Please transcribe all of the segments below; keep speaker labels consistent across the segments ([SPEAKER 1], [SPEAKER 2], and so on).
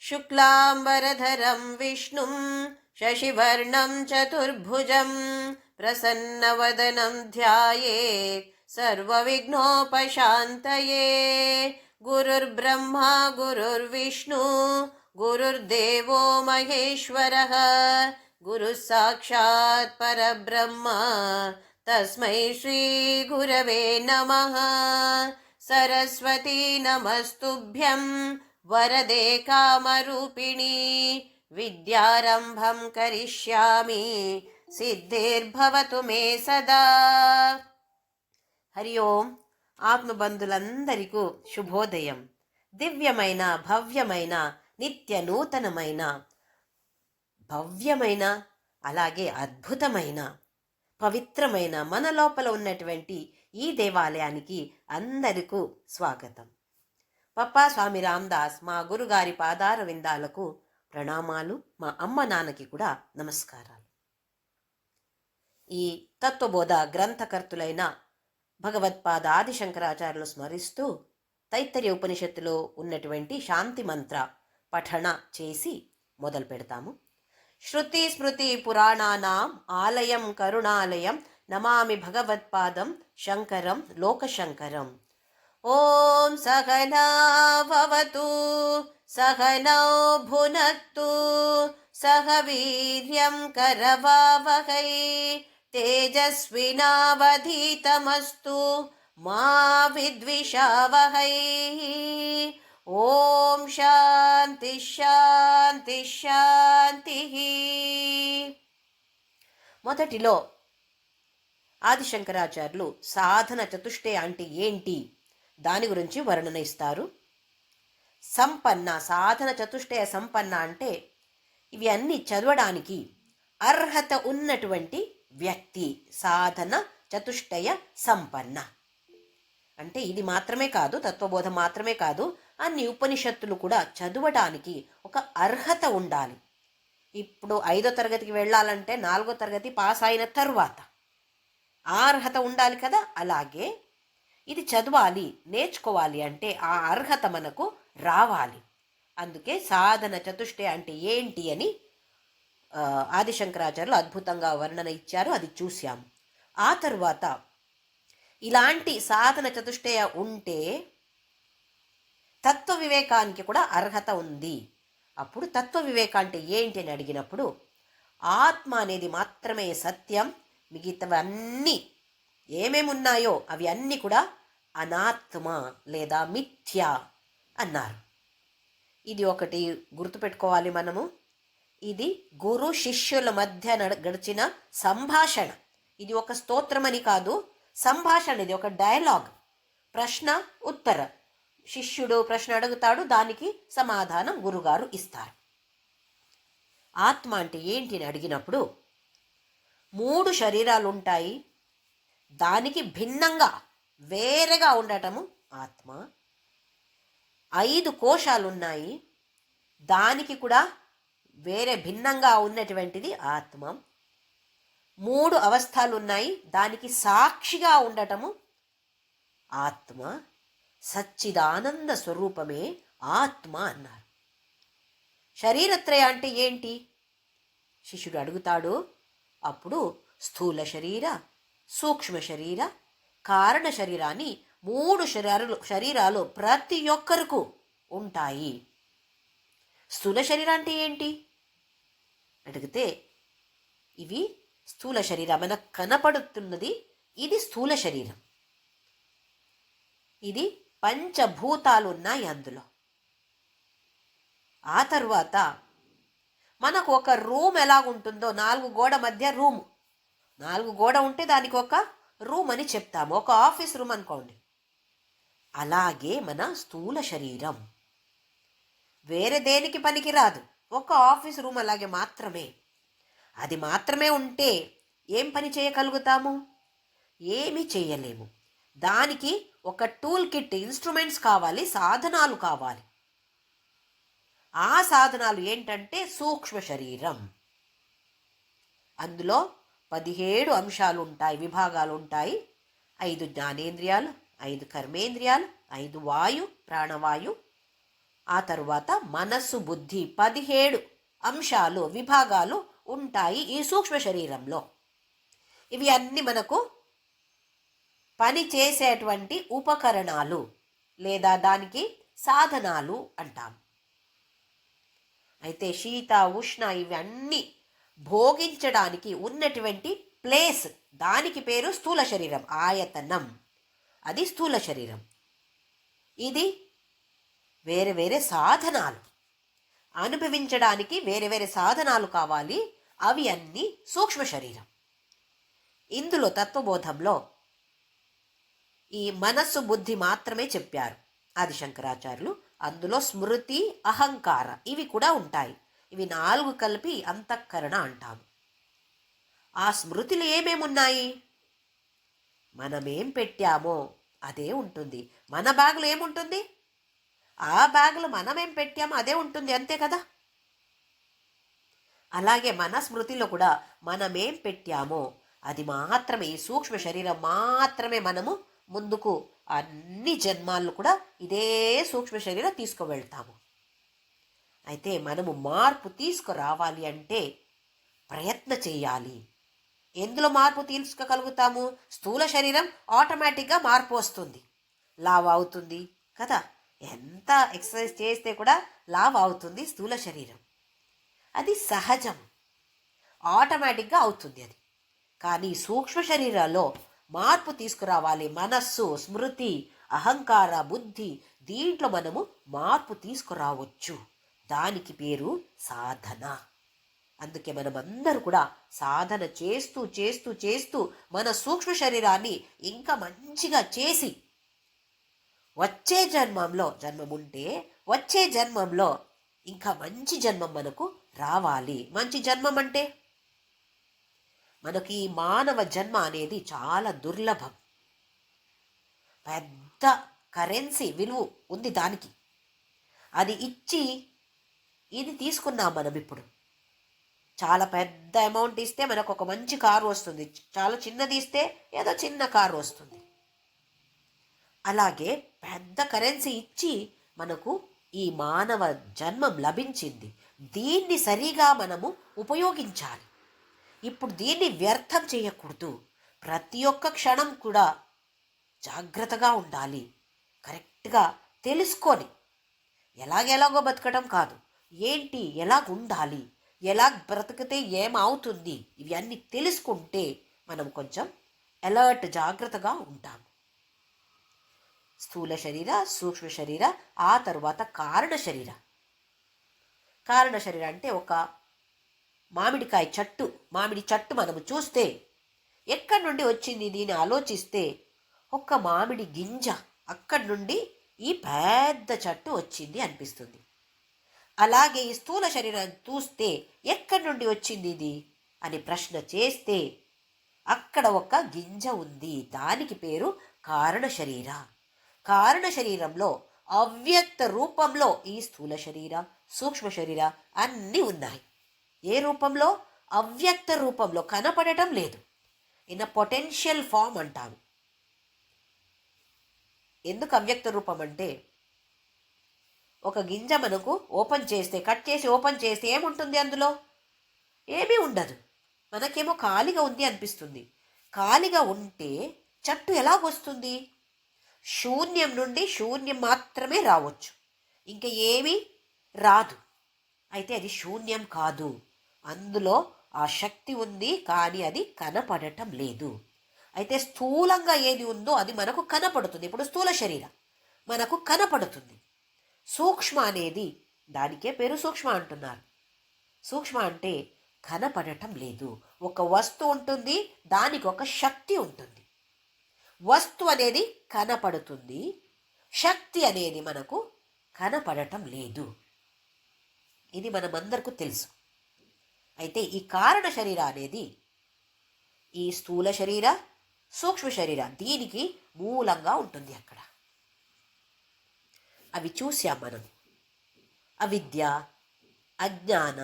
[SPEAKER 1] शुक्लाम्बरधरं विष्णुं शशिवर्णं चतुर्भुजं प्रसन्नवदनं ध्यायेत् सर्वविघ्नोपशान्तये। गुरुर्ब्रह्मा गुरुर्विष्णु गुरुर्देवो महेश्वरः गुरुः साक्षात् परब्रह्म तस्मै श्रीगुरवे नमः। सरस्वती नमस्तुभ्यं वरदे कामरूपिणी विद्यारम्भं करिष्यामि सिद्धिर्भवतु मे सदा। हरि ओं ఆత్మబంధులందరికీ శుభోదయం. దివ్యమైన భవ్యమైన నిత్య నూతనమైన భవ్యమైన అలాగే అద్భుతమైన పవిత్రమైన మన లోపల ఉన్నటువంటి ఈ దేవాలయానికి అందరికీ స్వాగతం. పప్పా స్వామి రామదాస్ మా గురుగారి పాదార విందాలకు ప్రణామాలు. మా అమ్మ నాన్నకి కూడా నమస్కారాలు. ఈ తత్వబోధ గ్రంథకర్తులైన భగవత్పాద ఆదిశంకరాచార్యులు స్మరిస్తూ తైత్తరీయ ఉపనిషత్తులో ఉన్నటువంటి శాంతి మంత్ర పఠన చేసి మొదలు పెడతాము. శృతి స్మృతి పురాణానాం ఆలయం కరుణాలయం నమామి భగవత్పాదం శంకరం లోకశంకరం. ఓం సహనా భవతు సహనౌ భునక్తు సహ వీర్యం కరవావహై తేజస్వినావధీతమస్తు మా విద్విషావహై. ఓం శాంతి శాంతి శాంతి. మొదటిలో ఆదిశంకరాచార్యులు సాధన చతుష్టయ అంటే ఏంటి దాని గురించి వర్ణన ఇస్తారు. సంపన్న సాధన చతుష్టయ సంపన్న అంటే ఇవి అన్నీ చదవడానికి అర్హత ఉన్నటువంటి వ్యక్తి సాధన చతుష్టయ సంపన్న అంటే ఇది మాత్రమే కాదు, తత్వబోధ మాత్రమే కాదు, అన్ని ఉపనిషత్తులు కూడా చదవడానికి ఒక అర్హత ఉండాలి. ఇప్పుడు 5వ తరగతికి వెళ్ళాలంటే 4వ తరగతి పాస్ అయిన తర్వాత ఆ అర్హత ఉండాలి కదా. అలాగే ఇది చదవాలి నేర్చుకోవాలి అంటే ఆ అర్హత మనకు రావాలి. అందుకే సాధన చతుష్టయ అంటే ఏంటి అని ఆదిశంకరాచార్యులు అద్భుతంగా వర్ణన ఇచ్చారు, అది చూశాము. ఆ తర్వాత ఇలాంటి సాధన చతుష్టయ ఉంటే తత్వ వివేకానికి కూడా అర్హత ఉంది. అప్పుడు తత్వ వివేక అంటే ఏంటి అని అడిగినప్పుడు ఆత్మ అనేది మాత్రమే సత్యం, మిగతావన్నీ ఏమేమి ఉన్నాయో అవి అన్నీ కూడా అనాత్మ లేదా మిథ్య అన్నారు. ఇది ఒకటి గుర్తుపెట్టుకోవాలి మనము. ఇది గురు శిష్యుల మధ్య గడిచిన సంభాషణ. ఇది ఒక స్తోత్రం అని కాదు, సంభాషణ. ఇది ఒక డైలాగ్, ప్రశ్న ఉత్తర. శిష్యుడు ప్రశ్న అడుగుతాడు, దానికి సమాధానం గురుగారు ఇస్తారు. ఆత్మ అంటే ఏంటి అని అడిగినప్పుడు 3 శరీరాలు ఉంటాయి, దానికి భిన్నంగా వేరేగా ఉండటము ఆత్మ. 5 కోశాలు ఉన్నాయి, దానికి కూడా వేరే భిన్నంగా ఉన్నటువంటిది ఆత్మ. 3 అవస్థలు ఉన్నాయి, దానికి సాక్షిగా ఉండటము ఆత్మ. సచ్చిదానంద స్వరూపమే ఆత్మ అన్నారు. శరీరత్రయ అంటే ఏంటి శిష్యుడు అడుగుతాడు. అప్పుడు స్థూల శరీర, సూక్ష్మ శరీర, కారణ శరీరాన్ని 3 శరీరాలు ప్రతి ఒక్కరికి ఉంటాయి. స్థూల శరీరం అంటే ఏంటి అడిగితే ఇవి స్థూల శరీరం మనకు కనపడుతున్నది, ఇది స్థూల శరీరం. ఇది పంచభూతాలు ఉన్నాయి అందులో. ఆ తర్వాత మనకు ఒక రూమ్ ఎలాగుంటుందో, 4 గోడ మధ్య రూమ్, 4 గోడ ఉంటే దానికి ఒక రూమ్ అని చెప్తాము, ఒక ఆఫీస్ రూమ్ అనుకోండి. అలాగే మన స్థూల శరీరం వేరే దేనికి పనికి రాదు, ఒక ఆఫీస్ రూమ్ అలాగే మాత్రమే. అది మాత్రమే ఉంటే ఏం పని చేయగలుగుతాము? ఏమీ చేయలేము. దానికి ఒక టూల్ కిట్, ఇన్స్ట్రుమెంట్స్ కావాలి, సాధనాలు కావాలి. ఆ సాధనాలు ఏంటంటే సూక్ష్మ శరీరం. అందులో 17 అంశాలు ఉంటాయి, విభాగాలు ఉంటాయి. 5 జ్ఞానేంద్రియాలు, 5 కర్మేంద్రియాలు, 5 వాయు, ప్రాణవాయు, ఆ తరువాత మనస్సు, బుద్ధి, 17 అంశాలు, విభాగాలు ఉంటాయి ఈ సూక్ష్మ శరీరంలో. ఇవి అన్నీ మనకు పని చేసేటువంటి ఉపకరణాలు లేదా దానికి సాధనాలు అంటాం. అయితే శీత, ఉష్ణ ఇవన్నీ భోగించడానికి ఉన్నటువంటి ప్లేస్, దానికి పేరు స్థూల శరీరం, ఆయతనం. అది స్థూల శరీరం. ఇది వేరే వేరే సాధనాలు, అనుభవించడానికి వేరే వేరే సాధనాలు కావాలి. అవి అన్నీ సూక్ష్మ శరీరం. ఇందులో తత్వబోధంలో ఈ మనస్సు, బుద్ధి మాత్రమే చెప్పారు ఆదిశంకరాచార్యులు. అందులో స్మృతి, అహంకార ఇవి కూడా ఉంటాయి. ఇవి 4 కలిపి అంతఃకరణ అంటాము. ఆ స్మృతిలో ఏమేమున్నాయి? మనమేం పెట్టామో అదే ఉంటుంది. మన బ్యాగులో ఏముంటుంది? ఆ బ్యాగులో మనమేం పెట్టామో అదే ఉంటుంది, అంతే కదా. అలాగే మన స్మృతిలో కూడా మనమేం పెట్టామో అది మాత్రమే, ఈ సూక్ష్మ శరీరం మాత్రమే మనము ముందుకు అన్ని జన్మాలను కూడా ఇదే సూక్ష్మ శరీరం తీసుకువెళ్తాము. అయితే మనము మార్పు తీసుకురావాలి అంటే ప్రయత్న చేయాలి. ఎందులో మార్పు తీసుకోగలుగుతాము? స్థూల శరీరం ఆటోమేటిక్గా మార్పు వస్తుంది, లావ్ అవుతుంది కదా. ఎంత ఎక్సర్సైజ్ చేస్తే కూడా లావ్ అవుతుంది స్థూల శరీరం. అది సహజం, ఆటోమేటిక్గా అవుతుంది అది. కానీ సూక్ష్మ శరీరాల్లో మార్పు తీసుకురావాలి. మనస్సు, స్మృతి, అహంకార, బుద్ధి, దీంట్లో మనము మార్పు తీసుకురావచ్చు. దానికి పేరు సాధన. అందుకే మనమందరూ కూడా సాధన చేస్తూ చేస్తూ చేస్తూ మన సూక్ష్మ శరీరాన్ని ఇంకా మంచిగా చేసి వచ్చే జన్మంలో, జన్మం ఉంటే వచ్చే జన్మంలో ఇంకా మంచి జన్మం మనకు రావాలి. మంచి జన్మం అంటే మనకి మానవ జన్మ అనేది చాలా దుర్లభం. పెద్ద కరెన్సీ విలువ ఉంది దానికి. అది ఇచ్చి ఇది తీసుకున్నాం మనం. ఇప్పుడు చాలా పెద్ద అమౌంట్ ఇస్తే మనకు ఒక మంచి కారు వస్తుంది, చాలా చిన్నది ఇస్తే ఏదో చిన్న కారు వస్తుంది. అలాగే పెద్ద కరెన్సీ ఇచ్చి మనకు ఈ మానవ జన్మం లభించింది. దీన్ని సరిగా మనము ఉపయోగించాలి. ఇప్పుడు దీన్ని వ్యర్థం చేయకూడదు. ప్రతి ఒక్క క్షణం కూడా జాగ్రత్తగా ఉండాలి. కరెక్ట్గా తెలుసుకొని ఎలాగెలాగో బతకడం కాదు, ఏంటి ఎలాగ ఉండాలి, ఎలా బ్రతికితే ఏమవుతుంది, ఇవన్నీ తెలుసుకుంటే మనం కొంచెం అలర్ట్, జాగ్రత్తగా ఉంటాము. స్థూల శరీర, సూక్ష్మ శరీర, ఆ తరువాత కారణ శరీర. కారణ శరీర అంటే ఒక మామిడికాయ చెట్టు, మామిడి చెట్టు మనము చూస్తే ఎక్కడి నుండి వచ్చింది దీన్ని ఆలోచిస్తే ఒక మామిడి గింజ అక్కడి నుండి ఈ పెద్ద చెట్టు వచ్చింది అనిపిస్తుంది. అలాగే ఈ స్థూల శరీరాన్ని చూస్తే ఎక్కడి నుండి వచ్చింది ఇది అని ప్రశ్న చేస్తే అక్కడ ఒక గింజ ఉంది, దానికి పేరు కారణ శరీర. కారణ శరీరంలో అవ్యక్త రూపంలో ఈ స్థూల శరీర, సూక్ష్మ శరీర అన్నీ ఉన్నాయి. ఏ రూపంలో? అవ్యక్త రూపంలో, కనపడటం లేదు. ఇన్ పొటెన్షియల్ ఫామ్ అంటాము. ఎందుకు అవ్యక్త రూపం అంటే ఒక గింజ మనకు ఓపెన్ చేస్తే, కట్ చేసి ఓపెన్ చేస్తే ఏముంటుంది అందులో? ఏమీ ఉండదు. మనకేమో ఖాళీగా ఉంది అనిపిస్తుంది. ఖాళీగా ఉంటే చెట్టు ఎలాగొస్తుంది? శూన్యం నుండి శూన్యం మాత్రమే రావచ్చు, ఇంకా ఏమీ రాదు. అయితే అది శూన్యం కాదు, అందులో ఆ శక్తి ఉంది, కానీ అది కనపడటం లేదు. అయితే స్థూలంగా ఏది ఉందో అది మనకు కనపడుతుంది. ఇప్పుడు స్థూల శరీరం మనకు కనపడుతుంది. సూక్ష్మ అనేది, దానికే పేరు సూక్ష్మ అంటున్నారు. సూక్ష్మ అంటే కనపడటం లేదు. ఒక వస్తువు ఉంటుంది, దానికి ఒక శక్తి ఉంటుంది. వస్తువు అనేది కనపడుతుంది, శక్తి అనేది మనకు కనపడటం లేదు. ఇది మనమందరికీ తెలుసు. అయితే ఈ కారణ శరీరం అనేది ఈ స్థూల శరీర, సూక్ష్మ శరీర దీనికి మూలంగా ఉంటుంది అక్కడ. అవి చూసాం మనం. అవిద్య, అజ్ఞాన,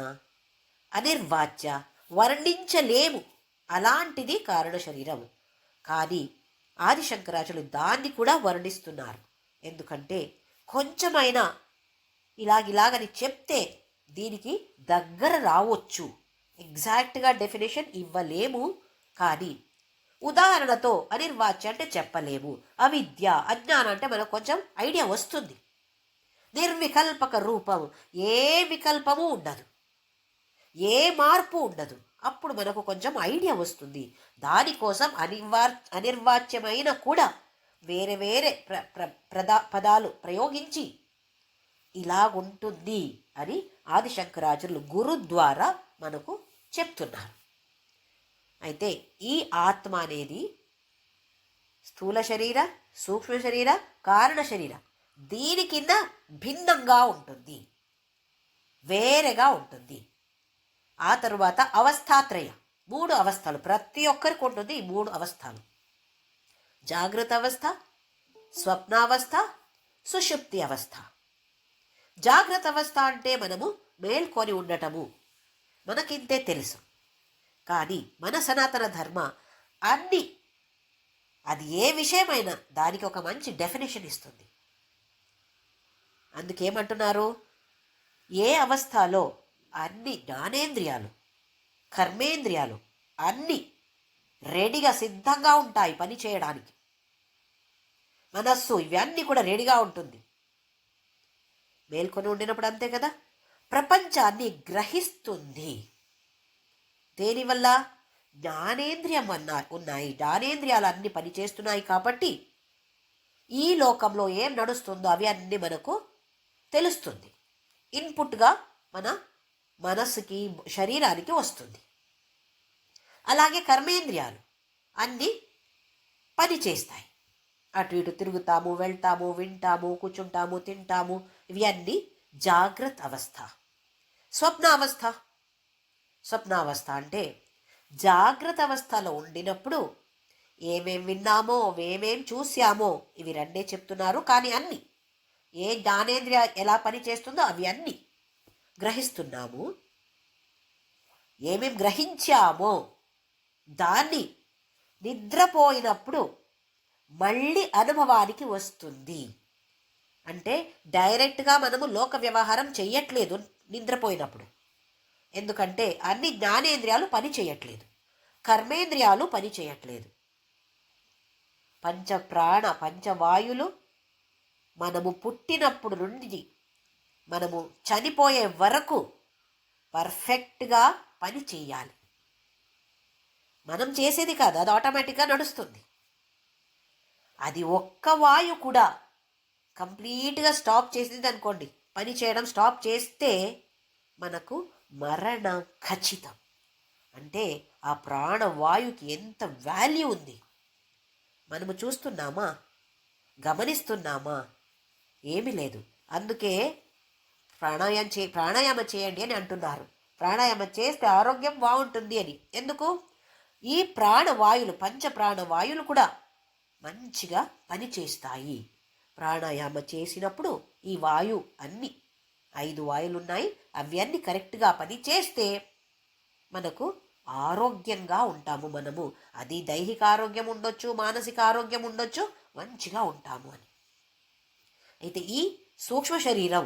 [SPEAKER 1] అనిర్వాచ్య, వర్ణించలేము అలాంటిది కారణ శరీరం. కానీ ఆదిశంకరాచార్యులు దాన్ని కూడా వర్ణిస్తున్నారు. ఎందుకంటే కొంచెమైనా ఇలాగిలాగని చెప్తే దీనికి దగ్గర రావచ్చు. ఎగ్జాక్ట్గా డెఫినేషన్ ఇవ్వలేము, కానీ ఉదాహరణతో అనిర్వాచ్య అంటే చెప్పలేము. అవిద్య, అజ్ఞానం అంటే మనకు కొంచెం ఐడియా వస్తుంది. నిర్వికల్పక రూపం, ఏ వికల్పము ఉండదు, ఏ మార్పు ఉండదు. అప్పుడు మనకు కొంచెం ఐడియా వస్తుంది. దానికోసం అనిర్వాచ్యమైన కూడా వేరే వేరే పదాలు ప్రయోగించి ఇలాగుంటుంది అని ఆదిశంకరాచార్యులు గురు ద్వారా మనకు చెప్తున్నారు. అయితే ఈ ఆత్మ అనేది స్థూల శరీర, సూక్ష్మ శరీర, కారణ శరీర దీని కింద భిన్నంగా ఉంటుంది, వేరేగా ఉంటుంది. ఆ తరువాత అవస్థాత్రయ, 3 అవస్థలు ప్రతి ఒక్కరికి ఉంటుంది. ఈ 3 అవస్థలు: జాగ్రత్త అవస్థ, స్వప్నావస్థ, సుషుప్తి అవస్థ. జాగ్రత్త అవస్థ అంటే మనము మేల్కొని ఉండటము, మనకింతే తెలుసు. కానీ మన సనాతన ధర్మ అన్ని, అది ఏ విషయమైనా దానికి ఒక మంచి డెఫినేషన్ ఇస్తుంది. అందుకేమంటున్నారు, ఏ అవస్థలో అన్ని జ్ఞానేంద్రియాలు, కర్మేంద్రియాలు అన్నీ రెడీగా సిద్ధంగా ఉంటాయి పని చేయడానికి. మనస్సు ఇవన్నీ కూడా రెడీగా ఉంటుంది. మేల్కొని ఉండినప్పుడు అంతే కదా. ప్రపంచాన్ని గ్రహిస్తుంది. దేనివల్ల? జ్ఞానేంద్రియం ఉన్నాయి. జ్ఞానేంద్రియాలు అన్నీ పనిచేస్తున్నాయి కాబట్టి ఈ లోకంలో ఏం నడుస్తుందో అవి అన్నీ మనకు తెలుస్తుంది. ఇన్పుట్గా మన మనస్సుకి, శరీరానికి వస్తుంది. అలాగే కర్మేంద్రియాలు అన్నీ పని చేస్తాయి. అటు ఇటు తిరుగుతాము, వెళ్తాము, వింటాము, కూర్చుంటాము, తింటాము. ఇవి అన్నీ జాగ్రత్త అవస్థ. స్వప్నావస్థ. స్వప్నావస్థ అంటే జాగ్రత్త అవస్థలో ఉండినప్పుడు ఏమేం విన్నామో, ఏమేం చూసామో ఇవి రెండే చెప్తున్నారు. కానీ అన్నీ, ఏ జ్ఞానేంద్రియ ఎలా పని చేస్తుందో అవి అన్నీ గ్రహిస్తున్నాము. ఏమేం గ్రహించామో దాన్ని నిద్రపోయినప్పుడు మళ్ళీ అనుభవానికి వస్తుంది. అంటే డైరెక్ట్గా మనము లోక వ్యవహారం చెయ్యట్లేదు నిద్రపోయినప్పుడు. ఎందుకంటే అన్ని జ్ఞానేంద్రియాలు పని చేయట్లేదు, కర్మేంద్రియాలు పని చేయట్లేదు. పంచప్రాణ, పంచవాయులు మనము పుట్టినప్పుడు నుండి మనము చనిపోయే వరకు పర్ఫెక్ట్గా పని చేయాలి. మనం చేసేది కాదు, అది ఆటోమేటిక్గా నడుస్తుంది. అది ఒక్క వాయు కూడా కంప్లీట్గా స్టాప్ చేసింది అనుకోండి, పని చేయడం స్టాప్ చేస్తే మనకు మరణం ఖచ్చితం. అంటే ఆ ప్రాణవాయుకి ఎంత వాల్యూ ఉంది మనము చూస్తున్నామా, గమనిస్తున్నామా? ఏమీ లేదు. అందుకే ప్రాణాయామం చేయండి అని అంటున్నారు. ప్రాణాయామం చేస్తే ఆరోగ్యం బాగుంటుంది అని. ఎందుకు? ఈ ప్రాణవాయువులు, పంచ ప్రాణవాయువులు కూడా మంచిగా పనిచేస్తాయి. ప్రాణాయామం చేసినప్పుడు ఈ వాయు అన్నీ 5 వాయువులు ఉన్నాయి, అవి అన్నీ కరెక్ట్గా పనిచేస్తే మనకు ఆరోగ్యంగా ఉంటాము. మనము అది దైహిక ఆరోగ్యం ఉండొచ్చు, మానసిక ఆరోగ్యం ఉండొచ్చు, మంచిగా ఉంటాము అని. అయితే ఈ సూక్ష్మ శరీరం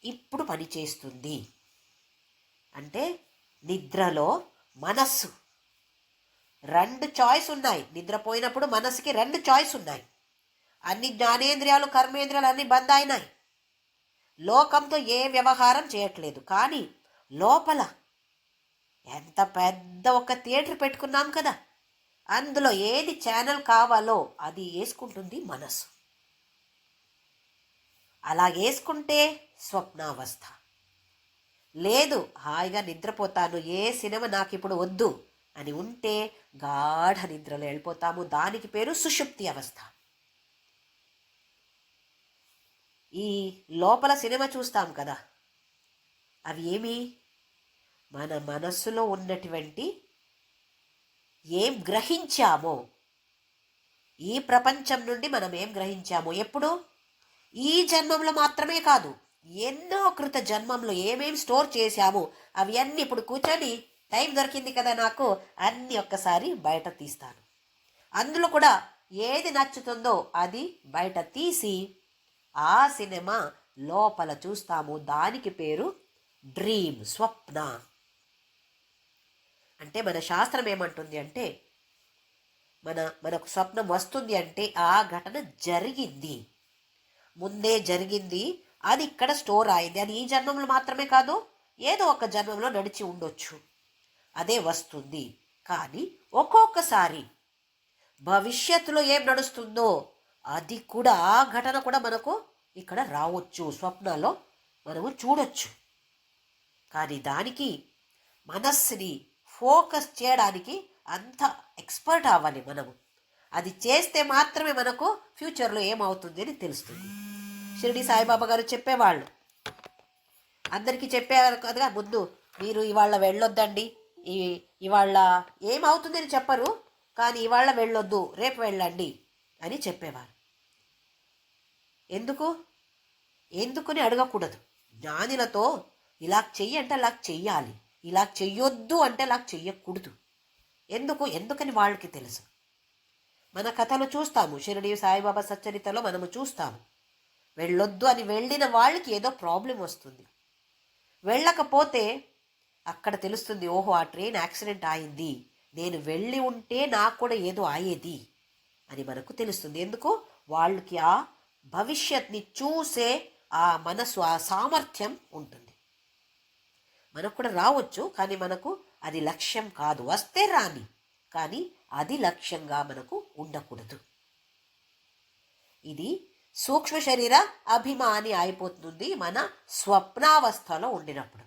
[SPEAKER 1] ఇప్పుడు పనిచేస్తుంది. అంటే నిద్రలో మనస్సు 2 చాయిస్ ఉన్నాయి. నిద్రపోయినప్పుడు మనసుకి 2 చాయిస్ ఉన్నాయి. అన్ని జ్ఞానేంద్రియాలు, కర్మేంద్రియాలు అన్నీ బంద్ అయినాయి. లోకంతో ఏ వ్యవహారం చేయట్లేదు. కానీ లోపల ఎంత పెద్ద ఒక థియేటర్ పెట్టుకున్నాం కదా, అందులో ఏది ఛానల్ కావాలో అది వేసుకుంటుంది మనసు. అలా వేసుకుంటే స్వప్నావస్థ. లేదు, హాయిగా నిద్రపోతాను, ఏ సినిమా నాకు ఇప్పుడు వద్దు అని ఉంటే గాఢ నిద్రలో వెళ్ళిపోతాము. దానికి పేరు సుషుప్తి అవస్థ. ఈ లోపల సినిమా చూస్తాం కదా, అవి ఏమి? మన మనస్సులో ఉన్నటువంటి ఏం గ్రహించామో, ఈ ప్రపంచం నుండి మనం ఏం గ్రహించామో, ఎప్పుడు ఈ జన్మంలో మాత్రమే కాదు, ఎన్నో కృత జన్మంలో ఏమేం స్టోర్ చేశామో అవి అన్నీ ఇప్పుడు కూర్చొని టైం దొరికింది కదా నాకు, అన్నీ ఒక్కసారి బయట తీస్తాను. అందులో కూడా ఏది నచ్చుతుందో అది బయట తీసి ఆ సినిమా లోపల చూస్తాము. దానికి పేరు డ్రీమ్, స్వప్న. అంటే మన శాస్త్రం ఏమంటుంది అంటే, మనకు స్వప్నం వస్తుంది అంటే ఆ ఘటన జరిగింది, ముందే జరిగింది, అది ఇక్కడ స్టోర్ అయింది. అది ఈ జన్మంలో మాత్రమే కాదు, ఏదో ఒక జన్మంలో నడిచి ఉండొచ్చు, అదే వస్తుంది. కానీ ఒక్కొక్కసారి భవిష్యత్తులో ఏం నడుస్తుందో అది కూడా, ఆ ఘటన కూడా మనకు ఇక్కడ రావచ్చు, స్వప్నాల్లో మనము చూడొచ్చు. కానీ దానికి మనస్సుని ఫోకస్ చేయడానికి అంత ఎక్స్పర్ట్ అవ్వాలి మనము. అది చేస్తే మాత్రమే మనకు ఫ్యూచర్లో ఏమవుతుంది అని తెలుస్తుంది. షిరిడి సాయిబాబా గారు చెప్పేవాళ్ళు, అందరికీ చెప్పేవారు కదా, ముందు మీరు ఇవాళ వెళ్ళొద్దండి, ఇవాళ ఏమవుతుంది అని చెప్పరు, కానీ ఇవాళ వెళ్ళొద్దు, రేపు వెళ్ళండి అని చెప్పేవారు. ఎందుకని అడగకూడదు. జ్ఞానులతో ఇలా చెయ్యి అంటే అలా చెయ్యాలి, ఇలా చెయ్యొద్దు అంటే అలా చెయ్యకూడదు. ఎందుకని వాళ్ళకి తెలుసు. మన కథలు చూస్తాము, షిరిడి సాయిబాబా సచ్చరితలో మనము చూస్తాము, వెళ్ళొద్దు అని వెళ్ళిన వాళ్ళకి ఏదో ప్రాబ్లం వస్తుంది. వెళ్ళకపోతే అక్కడ తెలుస్తుంది, ఓహో ఆ ట్రైన్ యాక్సిడెంట్ అయింది, నేను వెళ్ళి ఉంటే నాకు కూడా ఏదో అయ్యేది అని మనకు తెలుస్తుంది. ఎందుకు? వాళ్ళకి ఆ భవిష్యత్ని చూసే ఆ మనసు, ఆ సామర్థ్యం ఉంటుంది. మనకు కూడా రావచ్చు, కానీ మనకు అది లక్ష్యం కాదు. వస్తే రాని, కానీ అది లక్ష్యంగా మనకు ఉండకూడదు. ఇది సూక్ష్మ శరీర అభిమాని అయిపోతుంది మన స్వప్నావస్థలో ఉండినప్పుడు.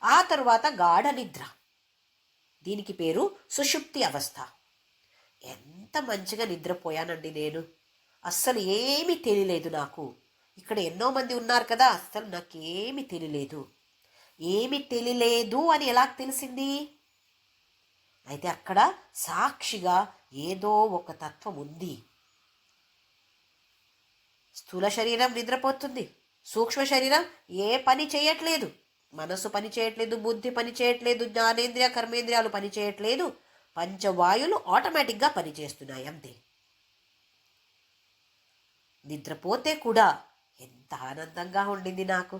[SPEAKER 1] ఆ తరువాత గాఢ నిద్ర, దీనికి పేరు సుషుప్తి అవస్థ. ఎంత మంచిగా నిద్రపోయానండి నేను, అస్సలు ఏమీ తెలియలేదు నాకు. ఇక్కడ ఎన్నో మంది ఉన్నారు కదా, అస్సలు నాకేమీ తెలియలేదు. ఏమి తెలియలేదు అని ఎలా తెలిసింది? అయితే అక్కడ సాక్షిగా ఏదో ఒక తత్వం ఉంది. స్థూల శరీరం నిద్రపోతుంది, సూక్ష్మ శరీరం ఏ పని చేయట్లేదు, మనసు పని చేయట్లేదు, బుద్ధి పని చేయట్లేదు, జ్ఞానేంద్రియ కర్మేంద్రియాలు పని చేయట్లేదు, పంచవాయులు ఆటోమేటిక్గా పనిచేస్తున్నాయి అంతే. నిద్రపోతే కూడా ఎంత ఆనందంగా ఉండింది నాకు,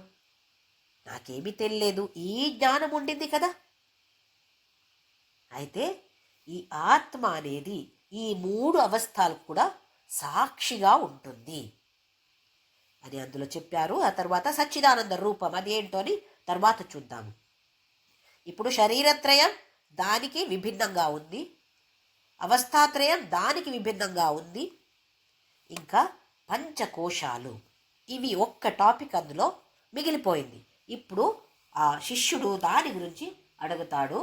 [SPEAKER 1] నాకేమీ తెలియలేదు, ఈ జ్ఞానం ఉండింది కదా. అయితే ఈ ఆత్మ అనేది ఈ 3 అవస్థలకు కూడా సాక్షిగా ఉంటుంది అని అందులో చెప్పారు. ఆ తర్వాత సచ్చిదానంద రూపం అది ఏంటో అని తర్వాత చూద్దాము. ఇప్పుడు శరీరత్రయం దానికి విభిన్నంగా ఉంది, అవస్థాత్రయం దానికి విభిన్నంగా ఉంది, ఇంకా పంచకోశాలు, ఇవి ఒక్క టాపిక్ అందులో మిగిలిపోయింది. ఇప్పుడు ఆ శిష్యుడు దాని గురించి అడుగుతాడు,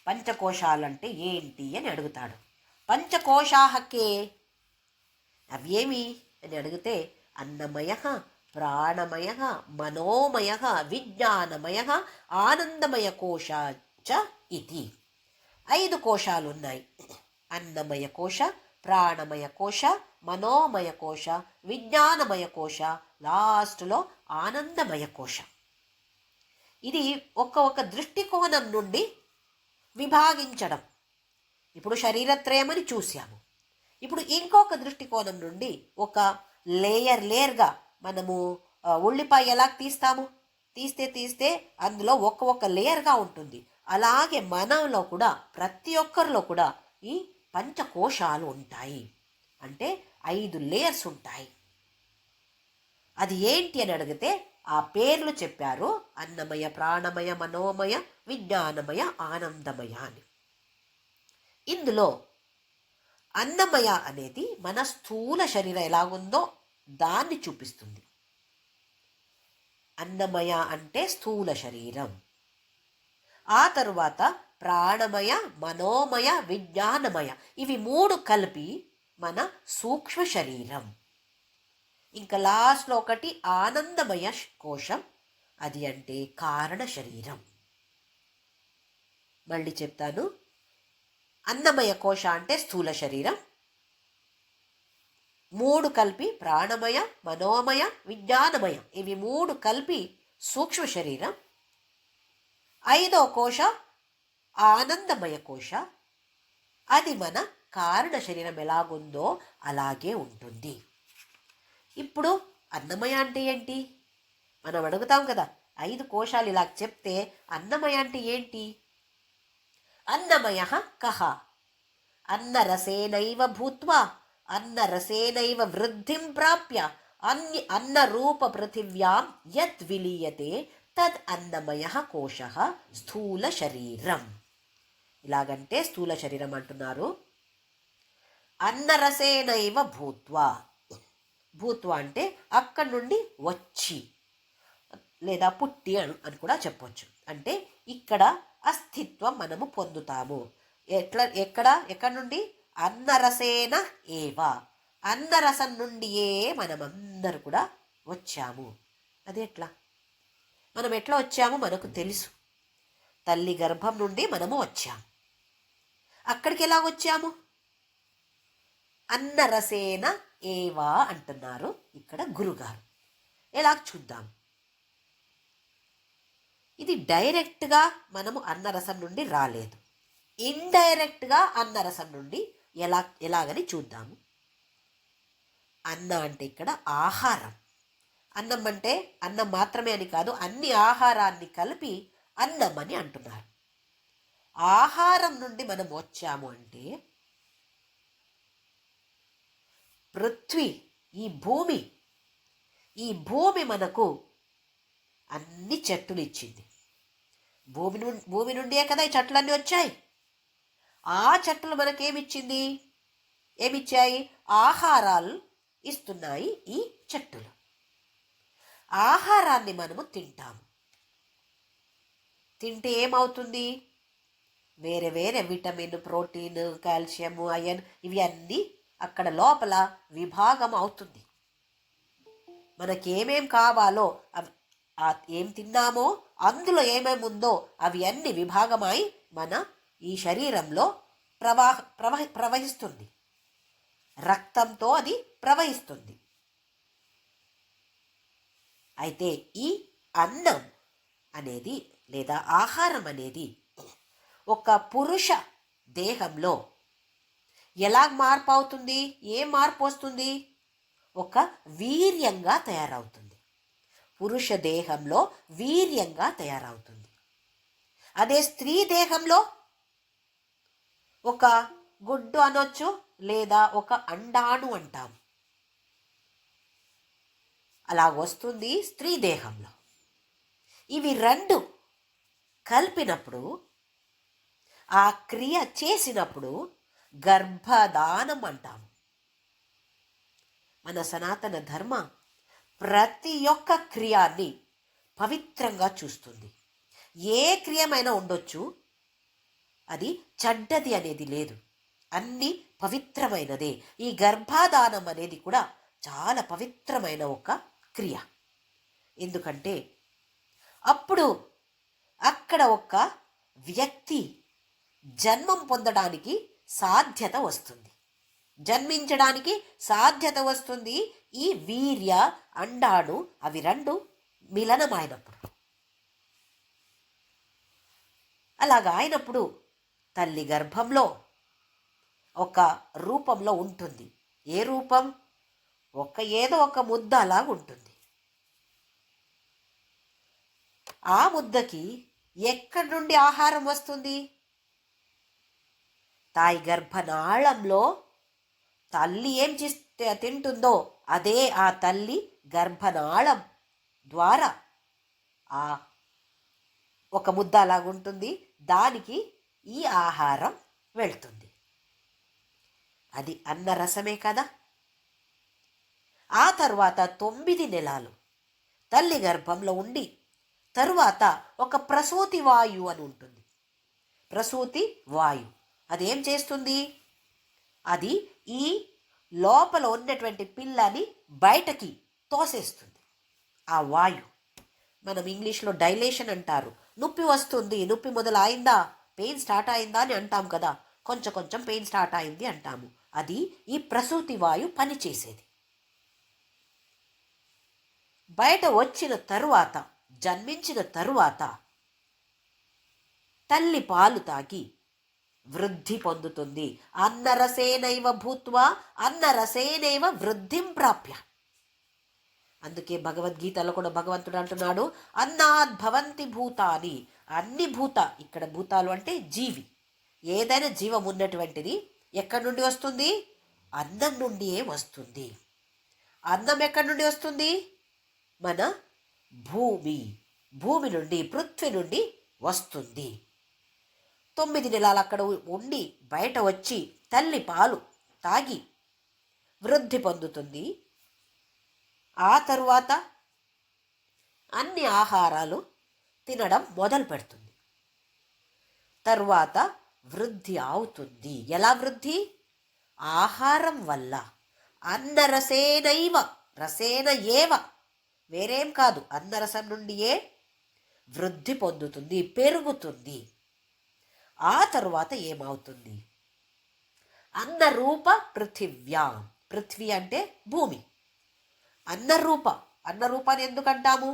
[SPEAKER 1] పంచకోశాలంటే ఏంటి అని అడుగుతాడు. పంచకోశాహకే, అవేమి అని అడిగితే అన్నమయ, ప్రాణమయ, మనోమయ, విజ్ఞానమయ, ఆనందమయ కోశ చ ఇది. 5 కోశాలు ఉన్నాయి. అన్నమయ కోశ, ప్రాణమయ కోశ, మనోమయ కోశ, విజ్ఞానమయ కోశ, లాస్ట్లో ఆనందమయ కోశ. ఇది ఒక్క దృష్టికోణం నుండి విభాగించడం. ఇప్పుడు శరీరత్రయమని చూసాము, ఇప్పుడు ఇంకొక దృష్టికోణం నుండి ఒక లేయర్గా మనము ఉల్లిపాయ ఎలా తీస్తాము, తీస్తే అందులో ఒక్క లేయర్గా ఉంటుంది. అలాగే మనలో కూడా, ప్రతి ఒక్కరిలో కూడా ఈ పంచకోశాలు ఉంటాయి. అంటే 5 లేయర్స్ ఉంటాయి. అది ఏంటి అని అడిగితే ఆ పేర్లు చెప్పారు, అన్నమయ, ప్రాణమయ, మనోమయ, విజ్ఞానమయ, ఆనందమయ అని. ఇందులో అన్నమయ అనేది మన స్థూల శరీరం ఎలాగుందో దాన్ని చూపిస్తుంది. అన్నమయ అంటే స్థూల శరీరం. ఆ తరువాత ప్రాణమయ, మనోమయ, విజ్ఞానమయ, ఇవి 3 కలిపి మన సూక్ష్మ శరీరం. ఇంకా లాస్ట్లో ఒకటి ఆనందమయ కోశం, అది అంటే కారణ శరీరం. మళ్ళీ చెప్తాను, అన్నమయ కోశ అంటే స్థూల శరీరం, 3 కలిపి ప్రాణమయ, మనోమయ, విజ్ఞానమయ, ఇవి 3 కలిపి సూక్ష్మ శరీరం. 5వ కోశ ఆనందమయ కోశ, అది మన కారణ శరీరం ఎలాగుందో అలాగే ఉంటుంది. ఇప్పుడు అన్నమయ అంటే ఏంటి మనం అడుగుతాం కదా, 5 కోశాలు ఇలా చెప్తే అన్నమయ అంటే ఏంటి? అన్నమయ కహ అన్నరసేనైవ భూత్వా అన్నరసేనైవ వృద్ధిం ప్రాప్య అన్నరూప పృథివ్యాం యత్ విలీయతే తద్ అన్నమయ కోశ స్థూల శరీరం. ఇలాగంటే స్థూల శరీరం అంటున్నారు. అన్నరసేనైవ భూత్వా, భూత్వా అంటే అక్కడి నుండి వచ్చి లేదా పుట్టి అని కూడా చెప్పొచ్చు. అంటే ఇక్కడ అస్తిత్వం మనము పొందుతాము. ఎక్కడి నుండి? అన్నరసేన ఏవ, అన్నరసం నుండియే మనమందరూ కూడా వచ్చాము. అది ఎట్లా? మనం ఎట్లా వచ్చాము మనకు తెలుసు. తల్లి గర్భం నుండి మనము వచ్చాము. అక్కడికి ఎలా వచ్చాము? అన్నరసేన ఏవా అంటున్నారు ఇక్కడ గురుగారు. ఎలా చూద్దాం. ఇది డైరెక్ట్గా మనము అన్నరసం నుండి రాలేదు, ఇండైరెక్ట్గా అన్నరసం నుండి ఎలాగని చూద్దాము. అన్న అంటే ఇక్కడ ఆహారం. అన్నం అంటే అన్నం మాత్రమే అని కాదు, అన్ని ఆహారాన్ని కలిపి అన్నం అని అంటున్నారు. ఆహారం నుండి మనం వచ్చాము అంటే పృథ్వీ, ఈ భూమి మనకు అన్ని చెట్టులు ఇచ్చింది. భూమి నుండే కదా ఈ చెట్లన్నీ వచ్చాయి. ఆ చెట్లు మనకేమిచ్చింది? ఏమిచ్చాయి? ఆహారాలు ఇస్తున్నాయి ఈ చెట్టులు. ఆహారాన్ని మనము తింటాము. తింటే ఏమవుతుంది? వేరే వేరే విటమిన్, ప్రోటీన్, కాల్షియం, ఐరన్ ఇవి అన్నీ అక్కడ లోపల విభాగం అవుతుంది. మనకేమేం కావాలో ఏం తిన్నామో అందులో ఏమేమి ఉందో అవి అన్ని విభాగమై మన ఈ శరీరంలో ప్రవహిస్తుంది. రక్తంతో అది ప్రవహిస్తుంది. అయితే ఈ అన్నం అనేది లేదా ఆహారం అనేది ఒక పురుష దేహంలో ఎలా మార్పు అవుతుంది? ఏ మార్పు వస్తుంది? ఒక వీర్యంగా తయారవుతుంది. పురుష దేహంలో వీర్యంగా తయారవుతుంది. అదే స్త్రీ దేహంలో ఒక గుడ్డు అనొచ్చు, లేదా ఒక అండాణు అంటాం. అలా వస్తుంది స్త్రీ దేహంలో. ఇవి రెండు కలిపినప్పుడు, ఆ క్రియ చేసినప్పుడు గర్భధానం అంటాము. మన సనాతన ధర్మం ప్రతి ఒక్క క్రియాన్ని పవిత్రంగా చూస్తుంది. ఏ క్రియమైనా ఉండొచ్చు, అది చెడ్డది అనేది లేదు, అన్నీ పవిత్రమైనదే. ఈ గర్భధానం అనేది కూడా చాలా పవిత్రమైన ఒక క్రియ. ఎందుకంటే అప్పుడు అక్కడ ఒక వ్యక్తి జన్మం పొందడానికి సాధ్యత వస్తుంది, జన్మించడానికి సాధ్యత వస్తుంది. ఈ వీర్య అండాణు అవి రెండు మిలనమైనప్పుడు. అలాగా అయినప్పుడు తల్లి గర్భంలో ఒక రూపంలో ఉంటుంది. ఏ రూపం? ఏదో ఒక ముద్ద అలాగా ఉంటుంది. ఆ ముద్దకి ఎక్కడి నుండి ఆహారం వస్తుంది? తాయి గర్భనాళంలో తల్లి ఏం తింటుందో అదే ఆ తల్లి గర్భనాళం ద్వారా ఆ ఒక ముద్ద అలాగుంటుంది, దానికి ఈ ఆహారం వెళ్తుంది. అది అన్నరసమే కదా. ఆ తర్వాత 9 నెలలు తల్లి గర్భంలో ఉండి తరువాత ఒక ప్రసూతి వాయువు అని ఉంటుంది. ప్రసూతి వాయువు అదేం చేస్తుంది? అది ఈ లోపల ఉన్నటువంటి పిల్లని బయటకి తోసేస్తుంది. ఆ వాయువు మనం ఇంగ్లీష్లో డైలేషన్ అంటారు. నొప్పి వస్తుంది, నొప్పి మొదలైందా, పెయిన్ స్టార్ట్ అయిందా అని అంటాం కదా. కొంచెం కొంచెం పెయిన్ స్టార్ట్ అయింది అంటాము. అది ఈ ప్రసూతి వాయు పనిచేసేది. బయట వచ్చిన తరువాత, జన్మించిన తరువాత తల్లి పాలు తాగి వృద్ధి పొందుతుంది. అన్నరసేనైవ భూత్వా అన్నరసేనైవ వృద్ధిం ప్రాప్య. అందుకే భగవద్గీతలో కూడా భగవంతుడు అంటున్నాడు, అన్నాద్ భవంతి భూతాని. అన్ని భూత, ఇక్కడ భూతాలు అంటే జీవి, ఏదైనా జీవం ఉన్నటువంటిది ఎక్కడి నుండి వస్తుంది? అన్నం నుండియే వస్తుంది. అన్నం ఎక్కడి నుండి వస్తుంది? మన భూమి నుండి, పృథ్వీ నుండి వస్తుంది. 9 నెలలు అక్కడ ఉండి బయట వచ్చి తల్లి పాలు తాగి వృద్ధి పొందుతుంది. ఆ తరువాత అన్ని ఆహారాలు తినడం మొదలు పెడుతుంది. తరువాత వృద్ధి అవుతుంది. ఎలా వృద్ధి? ఆహారం వల్ల. అన్నరసేనైవ, రసేన ఏవ, వేరేం కాదు, అన్నరసం నుండియే వృద్ధి పొందుతుంది, పెరుగుతుంది. ఆ తరువాత ఏమవుతుంది? అన్నరూప పృథివ్యాం. పృథ్వీ అంటే భూమి. అన్నరూపాన్ని ఎందుకంటాము?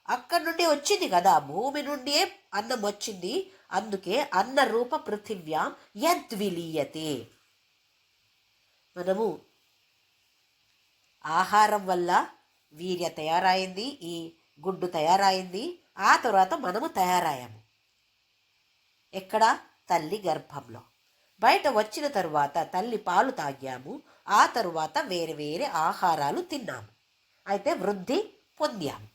[SPEAKER 1] అక్కడి నుండి వచ్చింది కదా, భూమి నుండియే అన్నం వచ్చింది. అందుకే అన్నరూప పృథివ్యాం యద్విలీయతే. మనము ఆహారం వల్ల వీర్య తయారైంది, ఈ గుడ్డు తయారైంది. ఆ తర్వాత మనము తయారయ్యాము. ఎక్కడ? తల్లి గర్భంలో. బయట వచ్చిన తరువాత తల్లి పాలు తాగాము. ఆ తరువాత వేరే వేరే ఆహారాలు తిన్నాము. అయితే వృద్ధి పొందాము.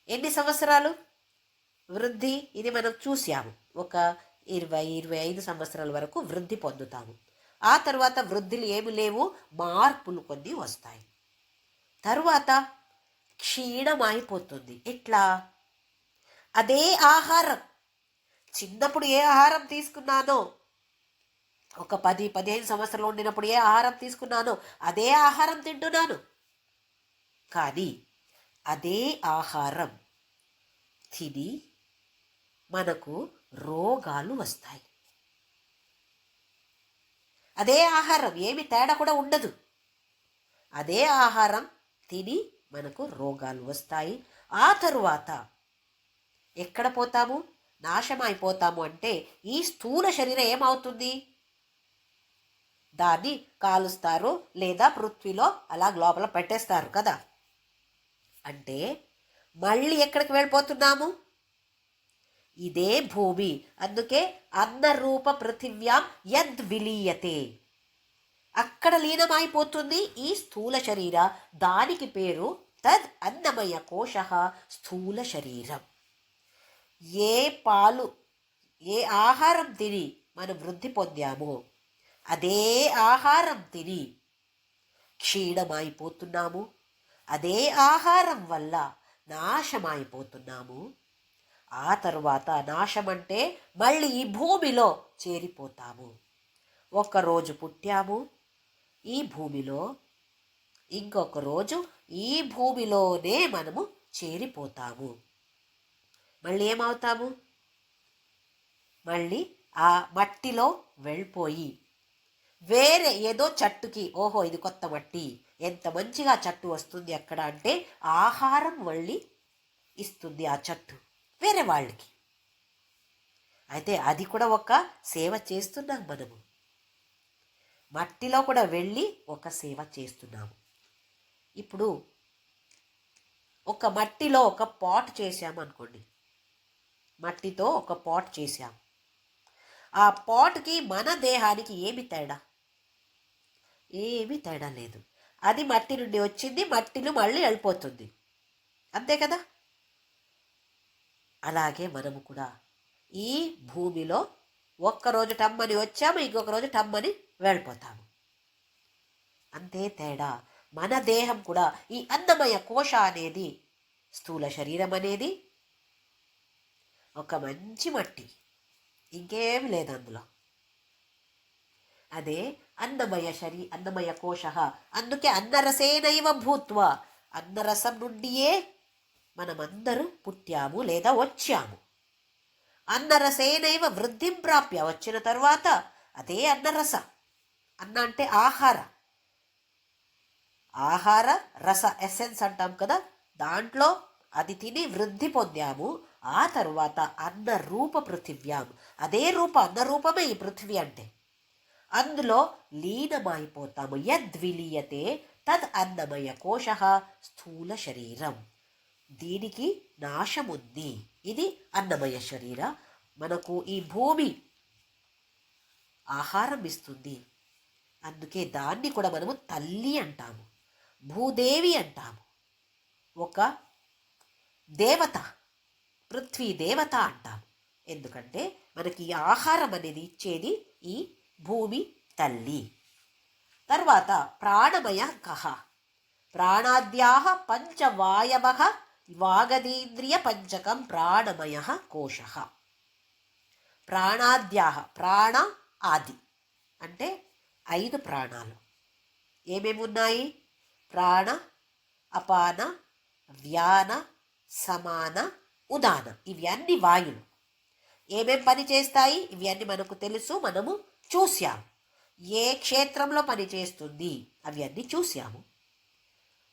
[SPEAKER 1] ఎన్ని సంవత్సరాలు వృద్ధి? ఇది మనం చూసాము. ఒక 20-25 సంవత్సరాల వరకు వృద్ధి పొందుతాము. ఆ తర్వాత వృద్ధిలు ఏమి లేవు, మార్పులు కొన్ని వస్తాయి. తరువాత క్షీణమైపోతుంది. ఎట్లా? అదే ఆహారం, చిన్నప్పుడు ఏ ఆహారం తీసుకున్నానో, ఒక 10-15 సంవత్సరాలు ఉండినప్పుడు ఏ ఆహారం తీసుకున్నానో అదే ఆహారం తింటున్నాను. కానీ అదే ఆహారం తిని మనకు రోగాలు వస్తాయి. అదే ఆహారం, ఏమి తేడా కూడా ఉండదు. అదే ఆహారం తిని మనకు రోగాలు వస్తాయి. ఆ తరువాత ఎక్కడ పోతాము? నాశమైపోతాము. అంటే ఈ స్థూల శరీరం ఏమవుతుంది? దాన్ని కాలుస్తారు లేదా పృథ్వీలో అలా లోపల పెట్టేస్తారు కదా. అంటే మళ్ళీ ఎక్కడికి వెళ్ళిపోతున్నాము? ఇదే భూమి. అందుకే అన్నరూప పృథివ్యాం యద్ విలీయతే, అక్కడ లీనమైపోతుంది ఈ స్థూల శరీర. దానికి పేరు తద్ అన్నమయ కోశ స్థూల శరీరం. ఏ పాలు, ఏ ఆహారం తిని మనం వృద్ధి పొందామో అదే ఆహారం తిని క్షీణమైపోతున్నాము. అదే ఆహారం వల్ల నాశమైపోతున్నాము. ఆ తరువాత నాశం అంటే మళ్ళీ ఈ భూమిలో చేరిపోతాము. ఒకరోజు పుట్టాము ఈ భూమిలో, ఇంకొక రోజు ఈ భూమిలోనే మనము చేరిపోతాము. మళ్ళీ ఏమవుతాము? మళ్ళీ ఆ మట్టిలో వెళ్ళిపోయి వేరే ఏదో చెట్టుకి, ఓహో ఇది కొత్త మట్టి, ఎంత మంచిగా చెట్టు వస్తుంది అక్కడ అంటే ఆహారం మళ్ళీ ఇస్తుంది ఆ చెట్టు వేరే వాళ్ళకి. అయితే అది కూడా ఒక సేవ చేస్తున్నాం మనము. మట్టిలో కూడా వెళ్ళి ఒక సేవ చేస్తున్నాము. ఇప్పుడు ఒక మట్టిలో ఒక పాట్ చేసాము అనుకోండి, మట్టితో ఒక పాట్ చేసాం. ఆ పాట్కి మన దేహానికి ఏమి తేడా? ఏమి తేడా లేదు. అది మట్టి నుండి వచ్చింది, మట్టిలో మళ్ళీ వెళ్ళిపోతుంది, అంతే కదా. అలాగే మనము కూడా ఈ భూమిలో ఒక్కరోజు టమ్మని వచ్చాము, ఇంకొక రోజు టమ్మని వెళ్ళిపోతాము, అంతే తేడా. మన దేహం కూడా ఈ అన్నమయ కోశ అనేది, స్థూల శరీరం అనేది ఒక మంచి మట్టి, ఇంకేమి లేదు అందులో. అదే అన్నమయ కోశ. అందుకే అన్నరసేనైవ భూత్వా, అన్నరసం నుండియే మనమందరూ పుట్టాము లేదా వచ్చాము. అన్నరసేనైవ వృద్ధిం ప్రాప్య వచ్చిన తర్వాత అదే అన్నరస. అన్న అంటే ఆహార, ఆహార రస ఎసెన్స్ అంటాం కదా, దాంట్లో అది తిని వృద్ధి పొందాము. ఆ తరువాత అన్న రూప పృథివ్యాం, అదే రూప అన్న రూపమే ఈ పృథివీ అంటే, అందులో లీనమైపోతాము. యద్విలీయతే తద్ అన్నమయ కోశ స్థూల శరీరం. దీనికి నాశముంది. ఇది అన్నమయ శరీర. మనకు ఈ భూమి ఆహారం ఇస్తుంది, అందుకే దాన్ని కూడా మనము తల్లి అంటాము, భూదేవి అంటాము. ఒక దేవత, పృథ్వీ దేవత అంటాము. ఎందుకంటే మనకి ఈ ఆహారం అనేది ఇచ్చేది ఈ భూమి తల్లి. తర్వాత ప్రాణమయ కహ, ప్రాణాద్యాహ పంచవాయవ వాగదీంద్రియ పంచకం ప్రాణమయ కోశ. ప్రాణాద్యాహ, ప్రాణ ఆది అంటే 5 ప్రాణాలు. ఏమేమి ఉన్నాయి? ప్రాణ, అపాన, వ్యాన, సమాన, ఉదాన. ఇవి అన్ని వాయులు. ఏమేం పని చేస్తాయి? ఇవి అన్ని మనకు తెలుసు, మనము చూసాము. ఏ క్షేత్రంలో పని చేస్తుంది అవి అన్ని చూసాము.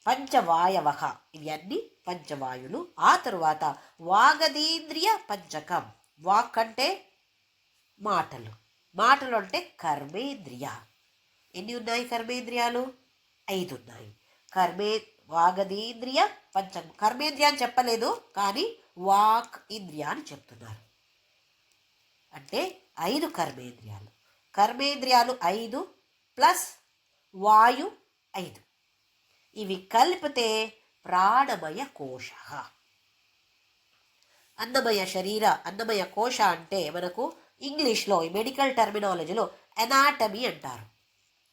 [SPEAKER 1] పంచవాయవ, ఇవి అన్ని పంచవాయులు. ఆ తరువాత వాగదీంద్రియ పంచకం. వాక్ అంటే మాటలు, మాటలు అంటే కర్మేంద్రియ. ఎన్ని ఉన్నాయి కర్మేంద్రియాలు? 5 ఉన్నాయి. వాగదీంద్రియ పంచకం. కర్మేంద్రియ అని చెప్పలేదు, కానీ వాక్ ఇంద్రియ అని చెప్తున్నారు. అంటే 5 కర్మేంద్రియాలు. కర్మేంద్రియాలు 5 ప్లస్ వాయు 5. ఇవి కలిపితే ప్రాణమయ కోశ. అన్నమయ శరీర, అన్నమయ కోశ అంటే మనకు ఇంగ్లీష్లో ఈ మెడికల్ టర్మినాలజీలో ఎనాటమీ అంటారు.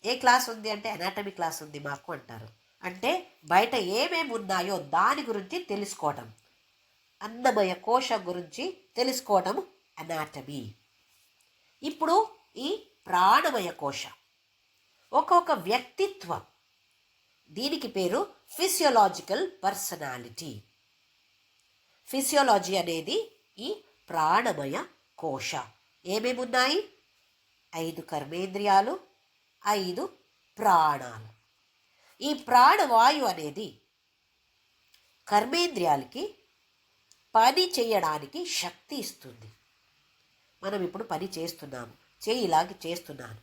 [SPEAKER 1] ఏ క్లాస్ ఉంది అంటే ఎనాటమీ క్లాస్ ఉంది మాకు అంటారు. అంటే బయట ఏమేమి ఉన్నాయో దాని గురించి తెలుసుకోవటం, అన్నమయ కోశ గురించి తెలుసుకోవటం ఎనాటమీ. ఇప్పుడు ఈ ప్రాణమయ కోశ ఒక్కొక్క వ్యక్తిత్వం, దీనికి పేరు ఫిజియోలాజికల్ పర్సనాలిటీ. ఫిజియోలాజీ అనేది ఈ ప్రాణమయ కోశ. ఏమేమి ఉన్నాయి? 5 కర్మేంద్రియాలు, 5 ప్రాణాలు. ఈ ప్రాణవాయు అనేది కర్మేంద్రియాలకి పని చేయడానికి శక్తి ఇస్తుంది. మనం ఇప్పుడు పని చేస్తున్నాము, చేయిలాగి చేస్తున్నాను,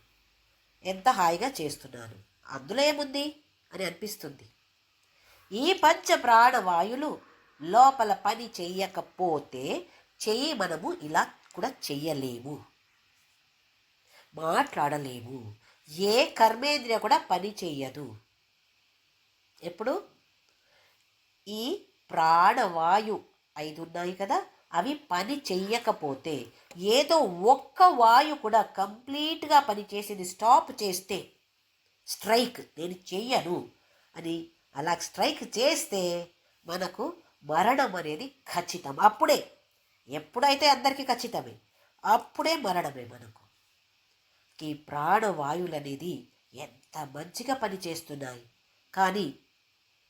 [SPEAKER 1] ఎంత హాయిగా చేస్తున్నాను, అందులో ఏముంది అని అనిపిస్తుంది. ఈ పంచ ప్రాణవాయులు లోపల పని చెయ్యకపోతే చెయ్యి మనము ఇలా కూడా చెయ్యలేము, మాట్లాడలేము. ఏ కర్మేంద్రియ కూడా పని చెయ్యదు. ఎప్పుడు ఈ ప్రాణవాయు 5 ఉన్నాయి కదా, అవి పని చెయ్యకపోతే, ఏదో ఒక్క వాయు కూడా కంప్లీట్గా పని చేసేది స్టాప్ చేస్తే, స్ట్రైక్ నేను చెయ్యను అని అలా స్ట్రైక్ చేస్తే మనకు మరణం అనేది ఖచ్చితం. అప్పుడే, ఎప్పుడైతే అందరికీ ఖచ్చితమే, అప్పుడే మరణమే మనకు. ఈ ప్రాణవాయువులు అనేది ఎంత మంచిగా పనిచేస్తున్నాయి, కానీ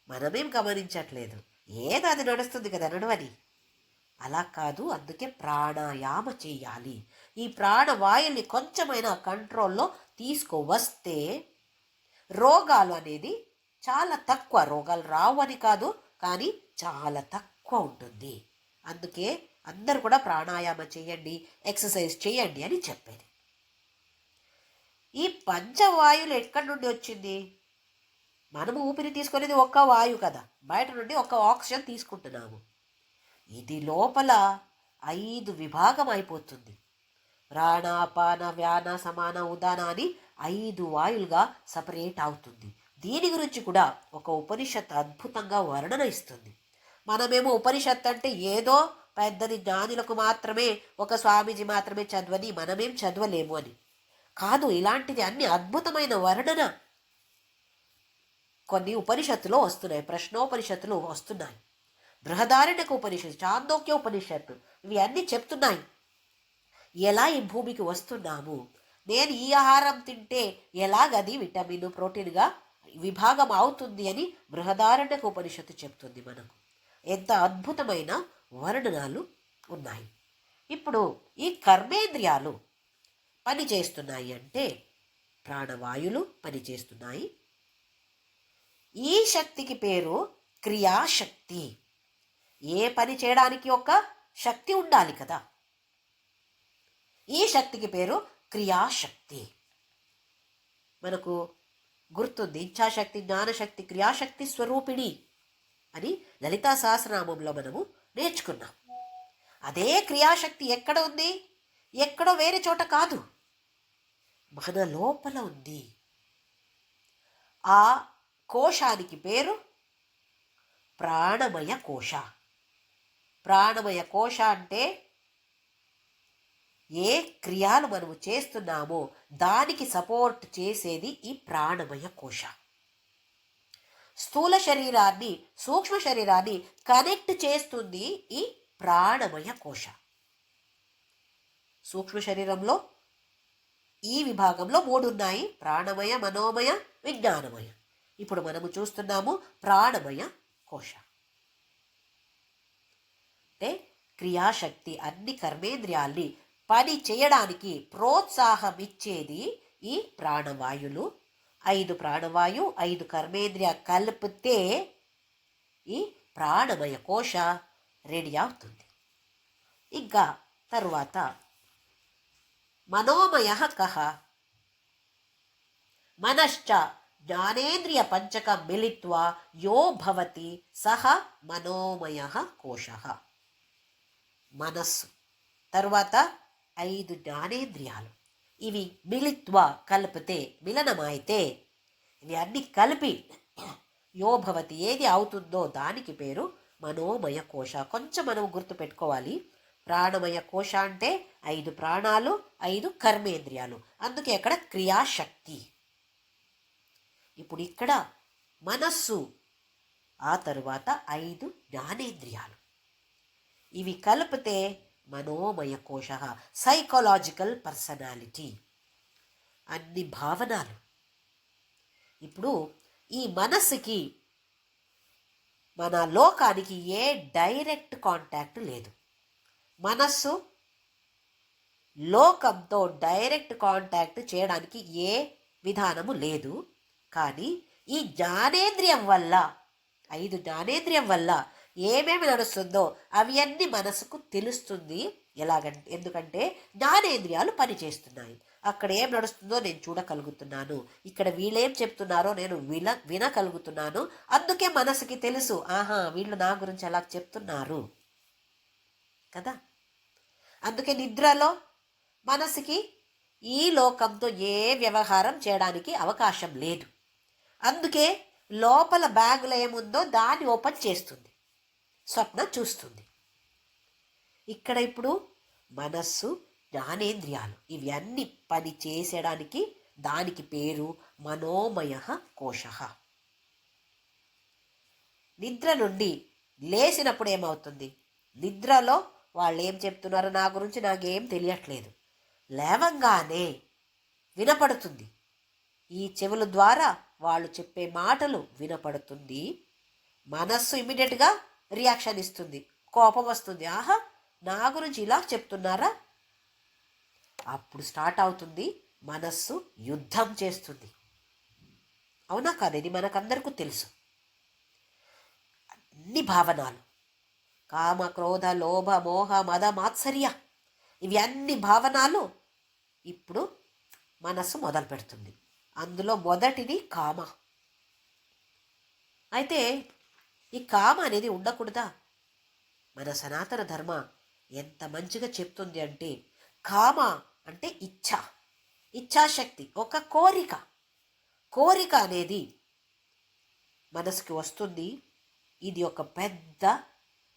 [SPEAKER 1] మనమేం గమనించట్లేదు. ఏదో అది నడుస్తుంది కదా, నడవని. అలా కాదు, అందుకే ప్రాణాయామ చేయాలి. ఈ ప్రాణవాయుల్ని కొంచెమైనా కంట్రోల్లో తీసుకువస్తే రోగాలు అనేది చాలా తక్కువ, రోగాలు రావు అని కాదు, కానీ చాలా తక్కువ ఉంటుంది. అందుకే అందరు కూడా ప్రాణాయామ చేయండి, ఎక్సర్సైజ్ చేయండి అని చెప్పేది. ఈ పంచవాయువులు ఎక్కడి నుండి వచ్చింది? మనము ఊపిరి తీసుకునేది ఒక్క వాయువు కదా, బయట నుండి ఒక్క ఆక్సిజన్ తీసుకుంటున్నాము. ఇది లోపల 5 విభాగం అయిపోతుంది. ప్రాణాపాన వ్యాన సమాన ఉదాన అని 5 వాయులుగా సపరేట్ అవుతుంది. దీని గురించి కూడా ఒక ఉపనిషత్ అద్భుతంగా వర్ణన ఇస్తుంది. మనమేమో ఉపనిషత్ అంటే ఏదో పెద్దది జ్ఞానులకు మాత్రమే, ఒక స్వామీజీ మాత్రమే చదవని, మనమేం చదవలేము అని కాదు. ఇలాంటిది అన్ని అద్భుతమైన వర్ణన కొన్ని ఉపనిషత్తులో వస్తున్నాయి. ప్రశ్నోపనిషత్తులు వస్తున్నాయి, బృహదారణ్యక ఉపనిషత్తు, చాందోక్య ఉపనిషత్తు, ఇవి అన్నీ చెప్తున్నాయి ఎలా ఈ భూమికి వస్తున్నాము, నేను ఈ ఆహారం తింటే ఎలాగది విటమిన్ ప్రోటీన్గా విభాగం అవుతుంది అని బృహదారణ్యక ఉపనిషత్తు చెప్తుంది మనకు. ఎంత అద్భుతమైన వర్ణనాలు ఉన్నాయి. ఇప్పుడు ఈ కర్మేంద్రియాలు పని చేస్తున్నాయి అంటే ప్రాణవాయువులు పనిచేస్తున్నాయి. ఈ శక్తికి పేరు క్రియాశక్తి. ఏ పని చేయడానికి ఒక శక్తి ఉండాలి కదా, ఈ శక్తికి పేరు క్రియాశక్తి. మనకు గుర్తుంది, ఇచ్ఛాశక్తి, జ్ఞానశక్తి, క్రియాశక్తి స్వరూపిణి అని లలితా సహస్రనామంలో మనము నేర్చుకున్నాం. అదే క్రియాశక్తి ఎక్కడ ఉంది? ఎక్కడో వేరే చోట కాదు, మన లోపల ఉంది. ఆ కోశానికి పేరు ప్రాణమయ కోశ. ప్రాణమయ కోశ అంటే ఏ క్రియాలు మనము చేస్తున్నామో దానికి సపోర్ట్ చేసేది ఈ ప్రాణమయ కోశ. స్థూల శరీరాన్ని, సూక్ష్మ శరీరాన్ని కనెక్ట్ చేస్తుంది ఈ ప్రాణమయ కోశ. సూక్ష్మ శరీరంలో ఈ విభాగంలో 3 ఉన్నాయి: ప్రాణమయ, మనోమయ, విజ్ఞానమయ. ఇప్పుడు మనము చూస్తున్నాము ప్రాణమయ కోశ. అంటే క్రియాశక్తి అన్ని కర్మేంద్రియాల్ని పని చేయడానికి ప్రోత్సాహం ఇచ్చేది ఈ ప్రాణవాయువులు. 5 ప్రాణవాయు, 5 కర్మేంద్రియ కలిపితే ఈ ప్రాణమయ కోశ రెడీ అవుతుంది. ఇంకా తరువాత మనోమయ కహ. మనశ్చ జ్ఞానేంద్రియ పంచకం మిలిత్వా యో భవతి సహ మనోమయ కోశ. మనస్సు, తరువాత 5 జ్ఞానేంద్రియాలు, ఇవి మిలిత్వా కలిపితే, మిలనమైతే, ఇవి అన్ని కలిపి యో భవతి ఏది అవుతుందో దానికి పేరు మనోమయ కోశ. కొంచెం మనం గుర్తుపెట్టుకోవాలి. ప్రాణమయ కోశ అంటే 5 ప్రాణాలు, 5 కర్మేంద్రియాలు, అందుకే అక్కడ క్రియాశక్తి. ఇప్పుడు ఇక్కడ మనస్సు, ఆ తరువాత 5 జ్ఞానేంద్రియాలు, ఇవి కలిపితే మనోమయ కోశ. సైకలాజికల్ పర్సనాలిటీ, అన్ని భావనలు. ఇప్పుడు ఈ మనస్సుకి మన లోకానికి ఏ డైరెక్ట్ కాంటాక్ట్ లేదు. మనస్సు లోకంతో డైరెక్ట్ కాంటాక్ట్ చేయడానికి ఏ విధానము లేదు. కానీ ఈ జ్ఞానేంద్రియం వల్ల, 5 జ్ఞానేంద్రియం వల్ల ఏమేమి నడుస్తుందో అవి అన్నీ మనసుకు తెలుస్తుంది. ఎలాగంటే, ఎందుకంటే జ్ఞానేంద్రియాలు పనిచేస్తున్నాయి. అక్కడ ఏం నడుస్తుందో నేను చూడగలుగుతున్నాను, ఇక్కడ వీళ్ళేం చెప్తున్నారో నేను వినగలుగుతున్నాను. అందుకే మనసుకి తెలుసు, ఆహా వీళ్ళు నా గురించి అలా చెప్తున్నారు కదా. అందుకే నిద్రలో మనసుకి ఈ లోకంతో ఏ వ్యవహారం చేయడానికి అవకాశం లేదు. అందుకే లోపల బ్యాగులో ఏముందో దాన్ని ఓపెన్ చేస్తుంది, స్వప్న చూస్తుంది. ఇక్కడ ఇప్పుడు మనస్సు, జ్ఞానేంద్రియాలు ఇవి అన్ని పని చేసేయడానికి దానికి పేరు మనోమయ కోశ. నిద్ర నుండి లేచినప్పుడు ఏమవుతుంది? నిద్రలో వాళ్ళు ఏం చెప్తున్నారో నా గురించి నాకేం తెలియట్లేదు. లేవంగానే వినపడుతుంది, ఈ చెవుల ద్వారా వాళ్ళు చెప్పే మాటలు వినపడుతుంది. మనస్సు ఇమ్మీడియట్గా రియాక్షన్ ఇస్తుంది, కోపం వస్తుంది. ఆహా నా గురించి ఇలా చెప్తున్నారా? అప్పుడు స్టార్ట్ అవుతుంది, మనస్సు యుద్ధం చేస్తుంది. అవునా కాదు? ఇది మనకందరికీ తెలుసు. అన్ని భావనలు, కామ, క్రోధ, లోభ, మోహ, మద, మాత్సర్య, ఇవి అన్ని భావనలు ఇప్పుడు మనస్సు మొదలు పెడుతుంది. అందులో మొదటిది కామ. అయితే ఈ కామ అనేది ఉండకూడదా? మన సనాతన ధర్మ ఎంత మంచిగా చెప్తుంది అంటే, కామ అంటే ఇచ్ఛ, ఇచ్ఛాశక్తి, ఒక కోరిక. కోరిక అనేది మనసుకి వస్తుంది. ఇది ఒక పెద్ద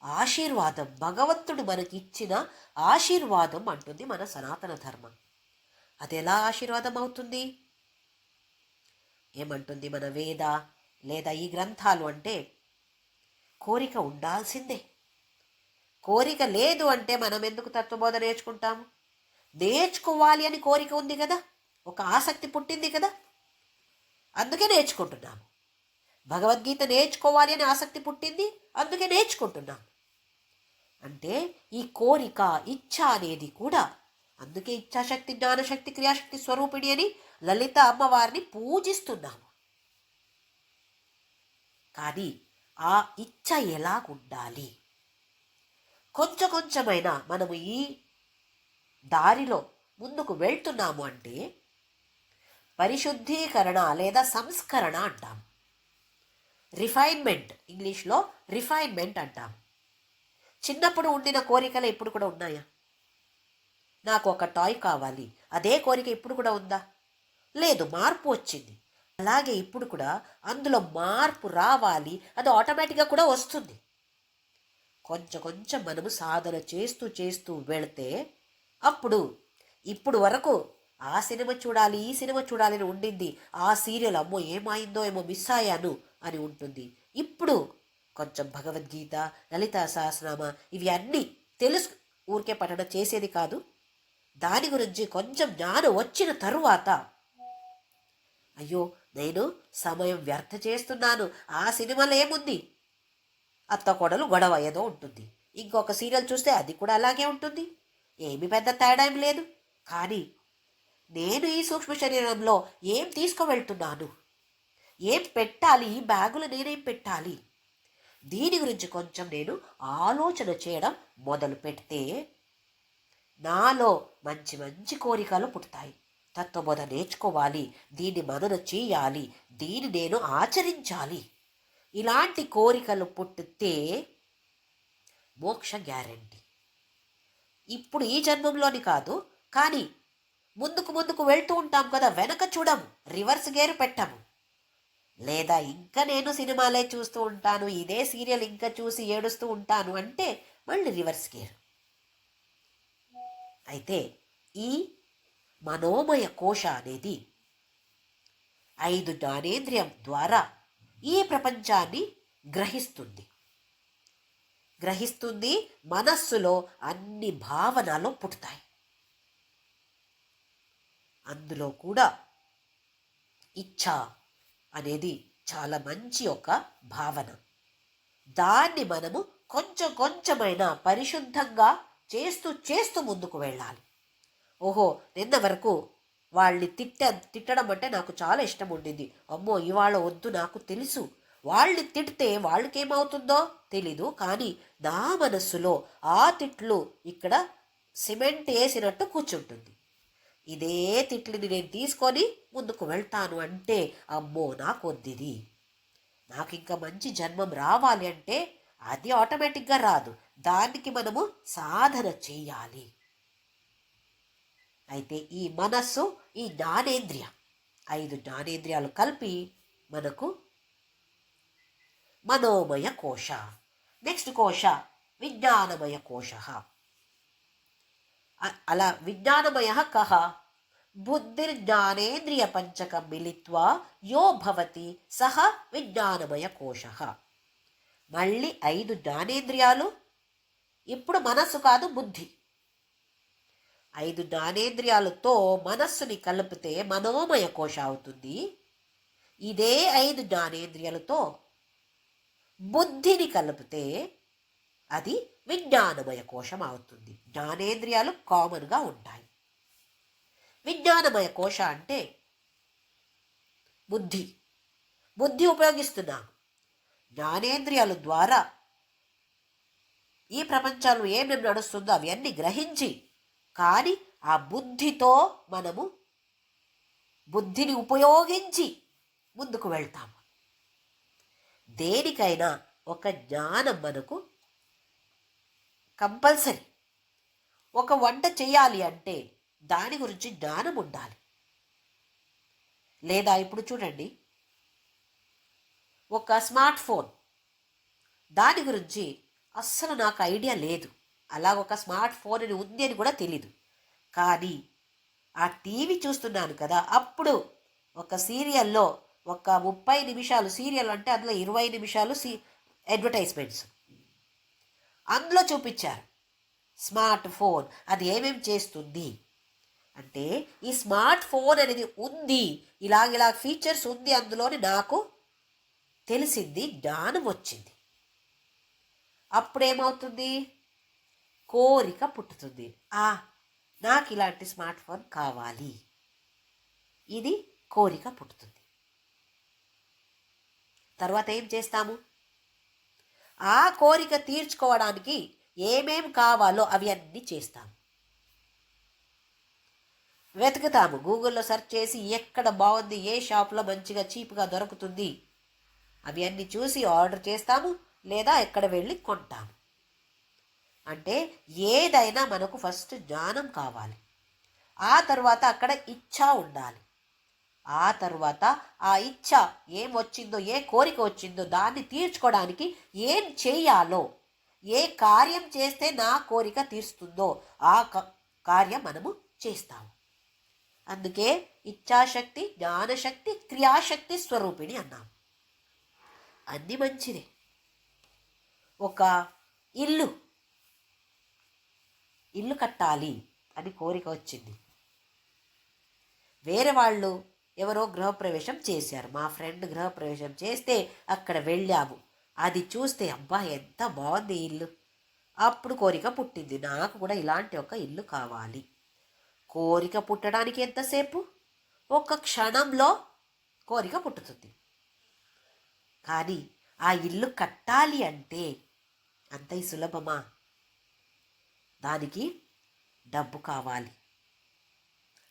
[SPEAKER 1] ఆశీర్వాదం, భగవంతుడు మనకి ఇచ్చిన ఆశీర్వాదం అంటుంది మన సనాతన ధర్మం. అది ఎలా ఆశీర్వాదం అవుతుంది? ఏమంటుంది మన వేద లేదా ఈ గ్రంథాలు అంటే, కోరిక ఉండాల్సిందే. కోరిక లేదు అంటే మనం ఎందుకు తత్వబోధ నేర్చుకుంటాము? నేర్చుకోవాలి అని కోరిక ఉంది కదా, ఒక ఆసక్తి పుట్టింది కదా, అందుకే నేర్చుకుంటున్నాము. భగవద్గీత నేర్చుకోవాలి అని ఆసక్తి పుట్టింది, అందుకే నేర్చుకుంటున్నాము. అంటే ఈ కోరిక, ఇచ్ఛ అనేది కూడా, అందుకే ఇచ్ఛాశక్తి, జ్ఞానశక్తి, క్రియాశక్తి స్వరూపిణి అని లలిత అమ్మవారిని పూజిస్తున్నాము. కానీ ఆ ఇచ్ఛ ఎలాగుండాలి? కొంచెం కొంచెమైనా మనము ఈ దారిలో ముందుకు వెళ్తున్నాము అంటే పరిశుద్ధీకరణ లేదా సంస్కరణ అంటాం. రిఫైన్మెంట్, ఇంగ్లీష్లో రిఫైన్మెంట్ అంటాం. చిన్నప్పుడు ఉండిన కోరికలు ఇప్పుడు కూడా ఉన్నాయా? నాకు ఒక టాయ్ కావాలి, అదే కోరిక ఇప్పుడు కూడా ఉందా? లేదు, మార్పు వచ్చింది. అలాగే ఇప్పుడు కూడా అందులో మార్పు రావాలి, అది ఆటోమేటిక్గా కూడా వస్తుంది. కొంచెం కొంచెం మనము సాధన చేస్తూ చేస్తూ వెళితే అప్పుడు, ఇప్పుడు వరకు ఆ సినిమా చూడాలి, ఈ సినిమా చూడాలి అని ఉండింది, ఆ సీరియల్ అమ్మో ఏమైందో ఏమో మిస్ అయ్యాను అని ఉంటుంది. ఇప్పుడు కొంచెం భగవద్గీత, లలితా సహస్రనామ ఇవి అన్నీ తెలుసు, ఊరికే పఠనం చేసేది కాదు. దాని గురించి కొంచెం జ్ఞానం వచ్చిన తరువాత అయ్యో నేను సమయం వ్యర్థ చేస్తున్నాను, ఆ సినిమాలో ఏముంది, అత్త కోడలు గొడవ ఏదో ఉంటుంది, ఇంకొక సీరియల్ చూస్తే అది కూడా అలాగే ఉంటుంది, ఏమి పెద్ద తేడా ఏం లేదు. కానీ నేను ఈ సూక్ష్మ శరీరంలో ఏం తీసుకువెళ్తున్నాను, ఏం పెట్టాలి, ఈ బ్యాగులో నేనేం పెట్టాలి, దీని గురించి కొంచెం నేను ఆలోచన చేయడం మొదలు పెడితే నాలో మంచి మంచి కోరికలు పుడతాయి. తత్వబోధ నేర్చుకోవాలి, దీన్ని మనన చేయాలి, దీన్ని నేను ఆచరించాలి, ఇలాంటి కోరికలు పుట్టితే మోక్ష గ్యారంటీ. ఇప్పుడు ఈ జన్మంలోని కాదు, కానీ ముందుకు ముందుకు వెళ్తూ ఉంటాం కదా, వెనక చూడము, రివర్స్ గేర్ పెట్టము. లేదా ఇంకా నేను సినిమాలే చూస్తూ ఉంటాను, ఇదే సీరియల్ ఇంకా చూసి ఏడుస్తూ ఉంటాను అంటే మళ్ళీ రివర్స్ గేర్. అయితే ఈ మనోమయ కోశ అనేది 5 జ్ఞానేంద్రియం ద్వారా ఈ ప్రపంచాన్ని గ్రహిస్తుంది. మనస్సులో అన్ని భావనలు పుడతాయి. అందులో కూడా ఇచ్ఛ అనేది చాలా మంచి ఒక భావన. దాన్ని మనము కొంచెం కొంచెమైనా పరిశుద్ధంగా చేస్తూ చేస్తూ ముందుకు వెళ్ళాలి. ఓహో, నిన్న వరకు వాళ్ళని తిట్టడం అంటే నాకు చాలా ఇష్టం ఉండింది, అమ్మో ఇవాళ వద్దు, నాకు తెలుసు వాళ్ళని తిడితే వాళ్ళకేమవుతుందో తెలీదు, కానీ నా మనస్సులో ఆ తిట్లు ఇక్కడ సిమెంట్ వేసినట్టు కూర్చుంటుంది. ఇదే తిట్లని నేను తీసుకొని ముందుకు వెళ్తాను అంటే అమ్మో నాకు వద్దిది, నాకు ఇంకా మంచి జన్మం రావాలి అంటే అది ఆటోమేటిక్గా రాదు, దానికి మనము సాధన చేయాలి. అయితే ఈ మనస్సు, ఈ జ్ఞానేంద్రియ 5 జ్ఞానేంద్రియాలు కలిపి మనకు మనోమయ కోశ. నెక్స్ట్ కోశ విజ్ఞానమయ కోశ. అలా విజ్ఞానమయ కహ బుద్ధిర్జ్ఞానేంద్రియ పంచకం మిలిత్వా యో భవతి సహ విజ్ఞానమయ కోశ. మళ్ళీ 5 జ్ఞానేంద్రియాలు, ఇప్పుడు మనస్సు కాదు బుద్ధి. 5 జ్ఞానేంద్రియాలతో మనస్సుని కలిపితే మనోమయ కోశ అవుతుంది. ఇదే 5 జ్ఞానేంద్రియాలతో బుద్ధిని కలిపితే అది విజ్ఞానమయ కోశం అవుతుంది. జ్ఞానేంద్రియాలు కామన్గా ఉంటాయి. విజ్ఞానమయ కోశ అంటే బుద్ధి ఉపయోగిస్తున్నాను. జ్ఞానేంద్రియాల ద్వారా ఈ ప్రపంచంలో ఏమేమి నడుస్తుందో అవన్నీ గ్రహించి, కానీ ఆ బుద్ధితో మనము బుద్ధిని ఉపయోగించి ముందుకు వెళ్తాము. దేనికైనా ఒక జ్ఞానం మనకు కంపల్సరీ. ఒక వంట చేయాలి అంటే దాని గురించి జ్ఞానం ఉండాలి. లేదా ఇప్పుడు చూడండి, ఒక స్మార్ట్ ఫోన్, దాని గురించి అస్సలు నాకు ఐడియా లేదు, అలా ఒక స్మార్ట్ ఫోన్ అని ఉంది అని కూడా తెలీదు. కానీ ఆ టీవీ చూస్తున్నాను కదా, అప్పుడు ఒక సీరియల్లో ఒక 30 నిమిషాలు సీరియల్ అంటే అందులో 20 నిమిషాలు అడ్వర్టైజ్మెంట్స్, అందులో చూపించారు స్మార్ట్ ఫోన్ అది ఏమేమి చేస్తుంది అంటే, ఈ స్మార్ట్ ఫోన్ అనేది ఉంది, ఇలాగ ఫీచర్స్ ఉంది అందులోని నాకు తెలిసింది, జ్ఞానం వచ్చింది. అప్పుడేమవుతుంది, కోరిక పుట్టుతుంది. నాకు ఇలాంటి స్మార్ట్ ఫోన్ కావాలి, ఇది కోరిక పుట్టుతుంది. తర్వాత ఏం చేస్తాము? ఆ కోరిక తీర్చుకోవడానికి ఏమేం కావాలో అవి అన్నీ చేస్తాము. వెతుకుతాము, గూగుల్లో సెర్చ్ చేసి ఎక్కడ బాగుంది, ఏ షాప్లో మంచిగా చీప్గా దొరుకుతుంది అవి అన్నీ చూసి ఆర్డర్ చేస్తాము, లేదా ఎక్కడ వెళ్ళి కొంటాము. అంటే ఏదైనా మనకు ఫస్ట్ జ్ఞానం కావాలి, ఆ తర్వాత అక్కడ ఇచ్ఛ ఉండాలి. ఆ తర్వాత ఆ ఇచ్ఛ ఏం వచ్చిందో, ఏ కోరిక వచ్చిందో దాన్ని తీర్చుకోవడానికి ఏం చేయాలో, ఏ కార్యం చేస్తే నా కోరిక తీరుస్తుందో ఆ కార్యం మనము చేస్తాము. అందుకే ఇచ్ఛాశక్తి, జ్ఞానశక్తి, క్రియాశక్తి స్వరూపిణి అన్నాం. అన్నీ మంచిదే. ఒక ఇల్లు కట్టాలి అని కోరిక వచ్చింది. వేరే వాళ్ళు ఎవరో గృహప్రవేశం చేశారు, మా ఫ్రెండ్ గృహప్రవేశం చేస్తే అక్కడ వెళ్ళాము. అది చూస్తే అబ్బా ఎంత బాగుంది ఇల్లు, అప్పుడు కోరిక పుట్టింది, నాకు కూడా ఇలాంటి ఒక ఇల్లు కావాలి. కోరిక పుట్టడానికి ఎంతసేపు? ఒక క్షణంలో కోరిక పుట్టుతుంది. కానీ ఆ ఇల్లు కట్టాలి అంటే అంత సులభమా? దానికి డబ్బు కావాలి,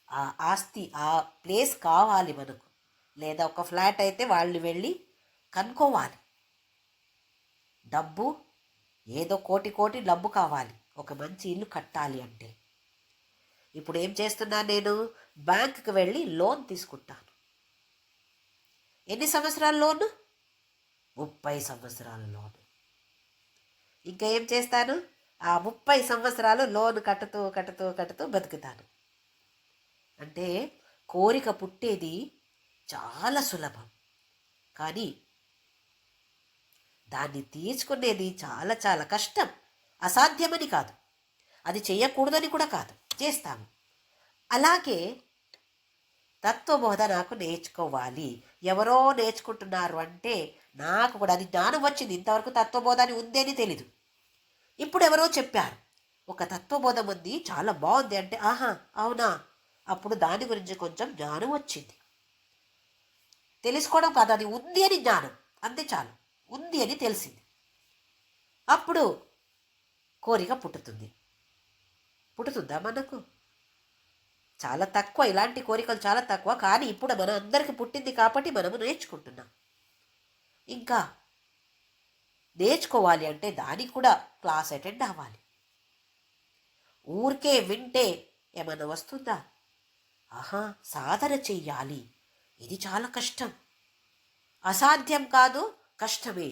[SPEAKER 1] ఆ ఆస్తి, ఆ ప్లేస్ కావాలి మనకు. లేదా ఒక ఫ్లాట్ అయితే వాళ్ళు వెళ్ళి కనుక్కోవాలి. డబ్బు ఏదో కోటి డబ్బు కావాలి ఒక మంచి ఇల్లు కట్టాలి అంటే. ఇప్పుడు ఏం చేస్తున్నాను నేను? బ్యాంకుకి వెళ్ళి లోన్ తీసుకుంటాను. ఎన్ని సంవత్సరాల లోను? 30 సంవత్సరాల లోను. ఇంకా ఏం చేస్తాను? ఆ 30 సంవత్సరాలు లోన్ కట్టుతూ బతుకుతాను. అంటే కోరిక పుట్టేది చాలా సులభం, కానీ దాన్ని తీర్చుకునేది చాలా చాలా కష్టం. అసాధ్యమని కాదు, అది చేయకూడదని కూడా కాదు, చేస్తాము. అలాగే తత్వబోధ నాకు నేర్చుకోవాలి. ఎవరో నేర్చుకుంటున్నారు అంటే నాకు కూడా అది జ్ఞానం వచ్చింది. ఇంతవరకు తత్వబోధ అని ఉందేని తెలీదు. ఇప్పుడు ఎవరో చెప్పారు ఒక తత్వబోధం ఉంది, చాలా బాగుంది అంటే, ఆహా అవునా, అప్పుడు దాని గురించి కొంచెం జ్ఞానం వచ్చింది. తెలుసుకోవడం కాదు, అది ఉంది అని జ్ఞానం, అంతే చాలు. ఉంది అని తెలిసింది, అప్పుడు కోరిక పుట్టుతుందా మనకు? చాలా తక్కువ, ఇలాంటి కోరికలు చాలా తక్కువ. కానీ ఇప్పుడు మన అందరికి పుట్టింది కాబట్టి మనము నేర్చుకుంటున్నాం. ఇంకా నేర్చుకోవాలి అంటే దానికి కూడా క్లాస్ అటెండ్ అవ్వాలి. ఊరికే వింటే ఏమన్నా వస్తుందా? సాధన చెయ్యాలి. ఇది చాలా కష్టం, అసాధ్యం కాదు, కష్టమే.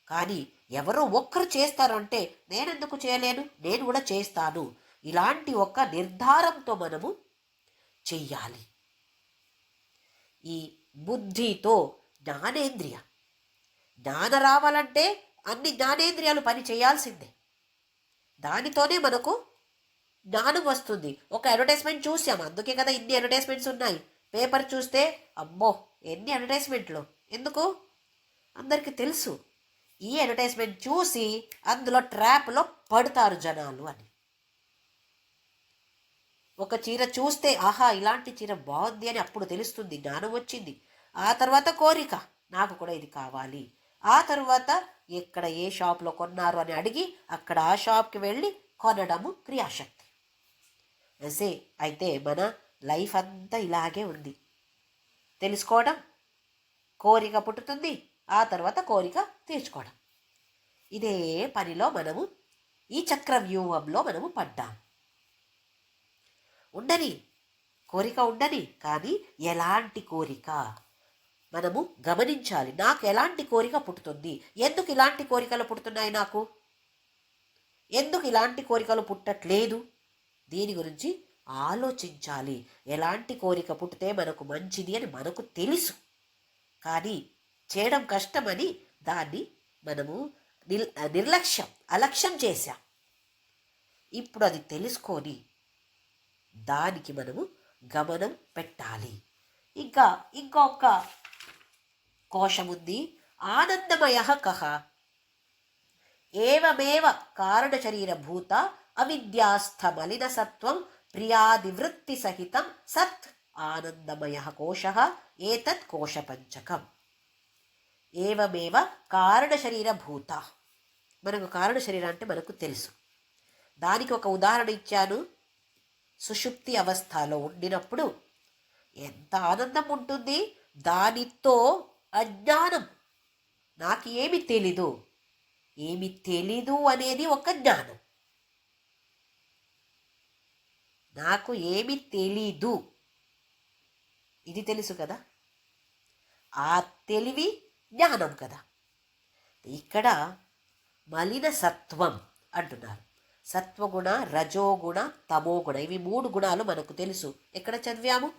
[SPEAKER 1] కానీ ఎవరో ఒక్కరు చేస్తారు అంటే నేనెందుకు చేయలేను, నేను కూడా చేస్తాను, ఇలాంటి ఒక నిర్ధారంతో మనము చెయ్యాలి. ఈ బుద్ధితో జ్ఞానం రావాలంటే అన్ని జ్ఞానేంద్రియాలు పని చేయాల్సిందే. దానితోనే మనకు జ్ఞానం వస్తుంది. ఒక అడ్వర్టైజ్మెంట్ చూసాము, అందుకే కదా ఇన్ని అడ్వర్టైజ్మెంట్స్ ఉన్నాయి. పేపర్ చూస్తే అమ్మో ఎన్ని అడ్వర్టైజ్మెంట్లు, ఎందుకు? అందరికీ తెలుసు ఈ అడ్వర్టైజ్మెంట్ చూసి అందులో ట్రాప్లో పడతారు జనాలు అని. ఒక చీర చూస్తే ఇలాంటి చీర బాగుంది అని అప్పుడు తెలుస్తుంది, జ్ఞానం వచ్చింది. ఆ తర్వాత కోరిక, నాకు కూడా ఇది కావాలి. ఆ తర్వాత ఎక్కడ ఏ షాప్లో కొన్నారు అని అడిగి అక్కడ ఆ షాప్కి వెళ్ళి కొనడము క్రియాశక్తి. అయితే మన లైఫ్ అంతా ఇలాగే ఉంది. తెలుసుకోవడం, కోరిక పుట్టుతుంది, ఆ తర్వాత కోరిక తీర్చుకోవడం. ఇదే పనిలో మనము ఈ చక్రవ్యూహంలో మనము పడ్డాం. కోరిక ఉండని, కానీ ఎలాంటి కోరిక మనము గమనించాలి. నాకు ఎలాంటి కోరిక పుట్టుతుంది, ఎందుకు ఇలాంటి కోరికలు పుడుతున్నాయి, నాకు ఎందుకు ఇలాంటి కోరికలు పుట్టట్లేదు, దీని గురించి ఆలోచించాలి. ఎలాంటి కోరిక పుట్టితే మనకు మంచిది అని మనకు తెలుసు, కానీ చేయడం కష్టమని దాన్ని మనము అలక్ష్యం చేశాం. ఇప్పుడు అది తెలుసుకొని దానికి మనము గమనం పెట్టాలి. ఇంకొక కోశం ఉంది, ఆనందమయ కహ ఏవమేవ కారణ శరీర భూత అవిద్యాస్థమలిన సత్వం ప్రియాదివృత్తి సహితం సత్ ఆనందమయ కోశ ఏతత్ కోశపంచకం. ఏవమేవ కారణ శరీరభూత. మనకు కారణ శరీరం అంటే మనకు తెలుసు. దానికి ఒక ఉదాహరణ ఇచ్చాను. సుషుప్తి అవస్థలో ఉండినప్పుడు ఎంత ఆనందం ఉంటుంది, దానితో అజ్ఞానం, నాకు ఏమి తెలీదు, ఏమి తెలీదు అనేది ఒక జ్ఞానం. నాకు ఏమి తెలీదు ఇది తెలుసు కదా, ఆ తెలివి జ్ఞానం కదా. ఇక్కడ మలిన సత్వం అంటున్నారు. సత్వగుణ, రజోగుణ, తమోగుణ, ఇవి 3 గుణాలు మనకు తెలుసు. ఎక్కడ చదివాము?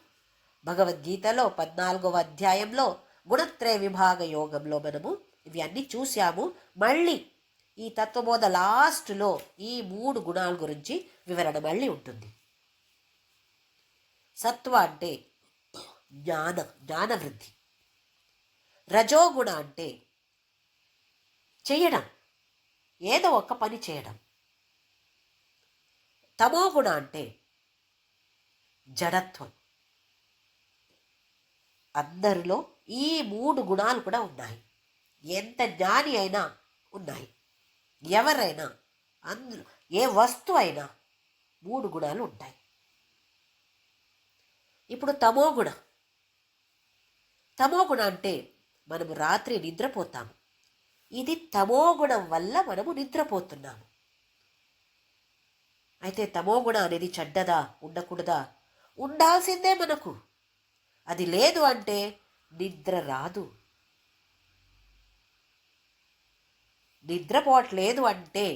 [SPEAKER 1] భగవద్గీతలో 14వ అధ్యాయంలో గుణత్రయ విభాగ యోగంలో మనము ఇవి అన్నీ చూసాము. మళ్ళీ ఈ తత్వబోధ లాస్ట్లో ఈ 3 గుణాల గురించి వివరణ మళ్ళీ ఉంటుంది. సత్వ అంటే జ్ఞానవృద్ధి. రజోగుణ అంటే చేయడం, ఏదో ఒక పని చేయడం. తమోగుణ అంటే జడత్వం. అందరిలో ఈ 3 గుణాలు కూడా ఉన్నాయి. ఎంత జ్ఞాని అయినా ఉన్నాయి. ఎవరైనా, అందులో ఏ వస్తువు అయినా 3 గుణాలు ఉంటాయి. ఇప్పుడు తమోగుణ. తమోగుణ అంటే మనము రాత్రి నిద్రపోతాము. ఇది తమోగుణం వల్ల మనము నిద్రపోతున్నాము. అయితే తమోగుణ అనేది చెడ్డదా, ఉండకూడదా? ఉండాల్సిందే మనకు. అది లేదు అంటే నిద్ర రాదు. నిద్రపోవట్లేదు అంటే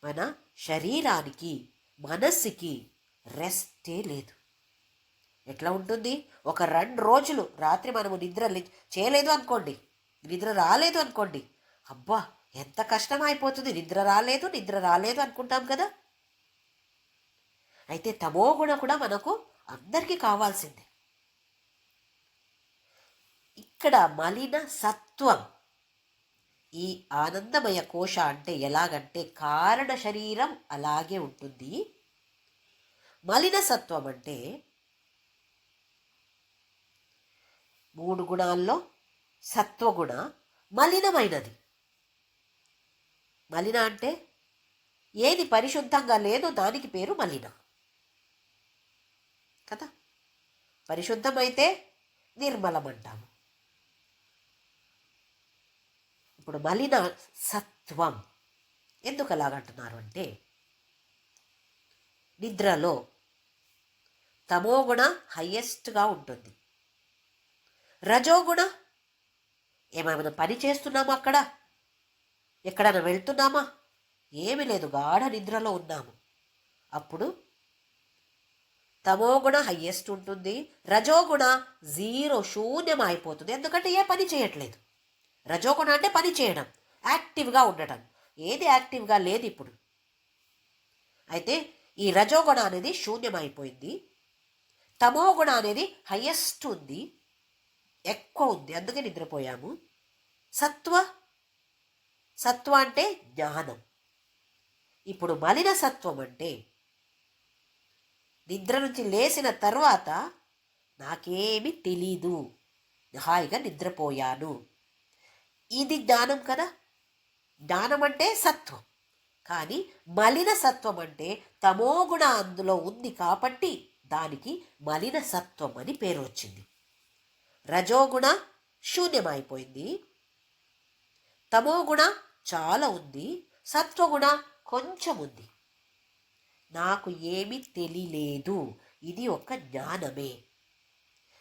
[SPEAKER 1] మన శరీరానికి, మనస్సుకి రెస్టే లేదు. ఎట్లా ఉంటుంది? ఒక 2 రోజులు రాత్రి మనము నిద్ర చేయలేదు అనుకోండి, నిద్ర రాలేదు అనుకోండి, అబ్బా ఎంత కష్టం అయిపోతుంది, నిద్ర రాలేదు అనుకుంటాం కదా. అయితే తమోగుణ కూడా మనకు అందరికీ కావాల్సిందే. ఇక్కడ మలిన సత్వం, ఈ ఆనందమయ కోశ అంటే ఎలాగంటే కారణ శరీరం అలాగే ఉంటుంది. మలిన సత్వం అంటే 3 గుణాల్లో సత్వగుణ మలినమైనది. మలిన అంటే ఏది పరిశుద్ధంగా లేదో దానికి పేరు మలిన కదా. పరిశుద్ధమైతే నిర్మలం అంటాము. ఇప్పుడు మలిన సత్వం ఎందుకు అలాగంటున్నారు అంటే, నిద్రలో తమోగుణ హయ్యెస్ట్గా ఉంటుంది. రజోగుణ ఏమైనా పని చేస్తున్నామా, అక్కడ ఎక్కడైనా వెళ్తున్నామా, ఏమీ లేదు, గాఢ నిద్రలో ఉన్నాము. అప్పుడు తమోగుణ హయ్యెస్ట్ ఉంటుంది. రజోగుణ 0, శూన్యం అయిపోతుంది. ఎందుకంటే ఏ పని చేయట్లేదు. రజోగుణ అంటే పని చేయడం, యాక్టివ్గా ఉండటం. ఏది యాక్టివ్గా లేదు ఇప్పుడు. అయితే ఈ రజోగుణ అనేది శూన్యం అయిపోయింది. తమోగుణ అనేది హయ్యెస్ట్ ఉంది, ఎక్కువ ఉంది, అందుకే నిద్రపోయాము. సత్వ అంటే జ్ఞానం. ఇప్పుడు మలిన సత్వం అంటే నిద్ర నుంచి లేచిన తర్వాత నాకేమీ తెలీదు, హాయిగా నిద్రపోయాను, ఇది జ్ఞానం కదా. జ్ఞానం అంటే సత్వం. కానీ మలిన సత్వం అంటే తమోగుణ అందులో ఉంది కాబట్టి దానికి మలిన సత్వం అని పేరు వచ్చింది. రజోగుణ శూన్యమైపోయింది, తమోగుణ చాలా ఉంది, సత్వగుణ కొంచెం ఉంది. నాకు ఏమీ తెలియలేదు, ఇది ఒక జ్ఞానమే.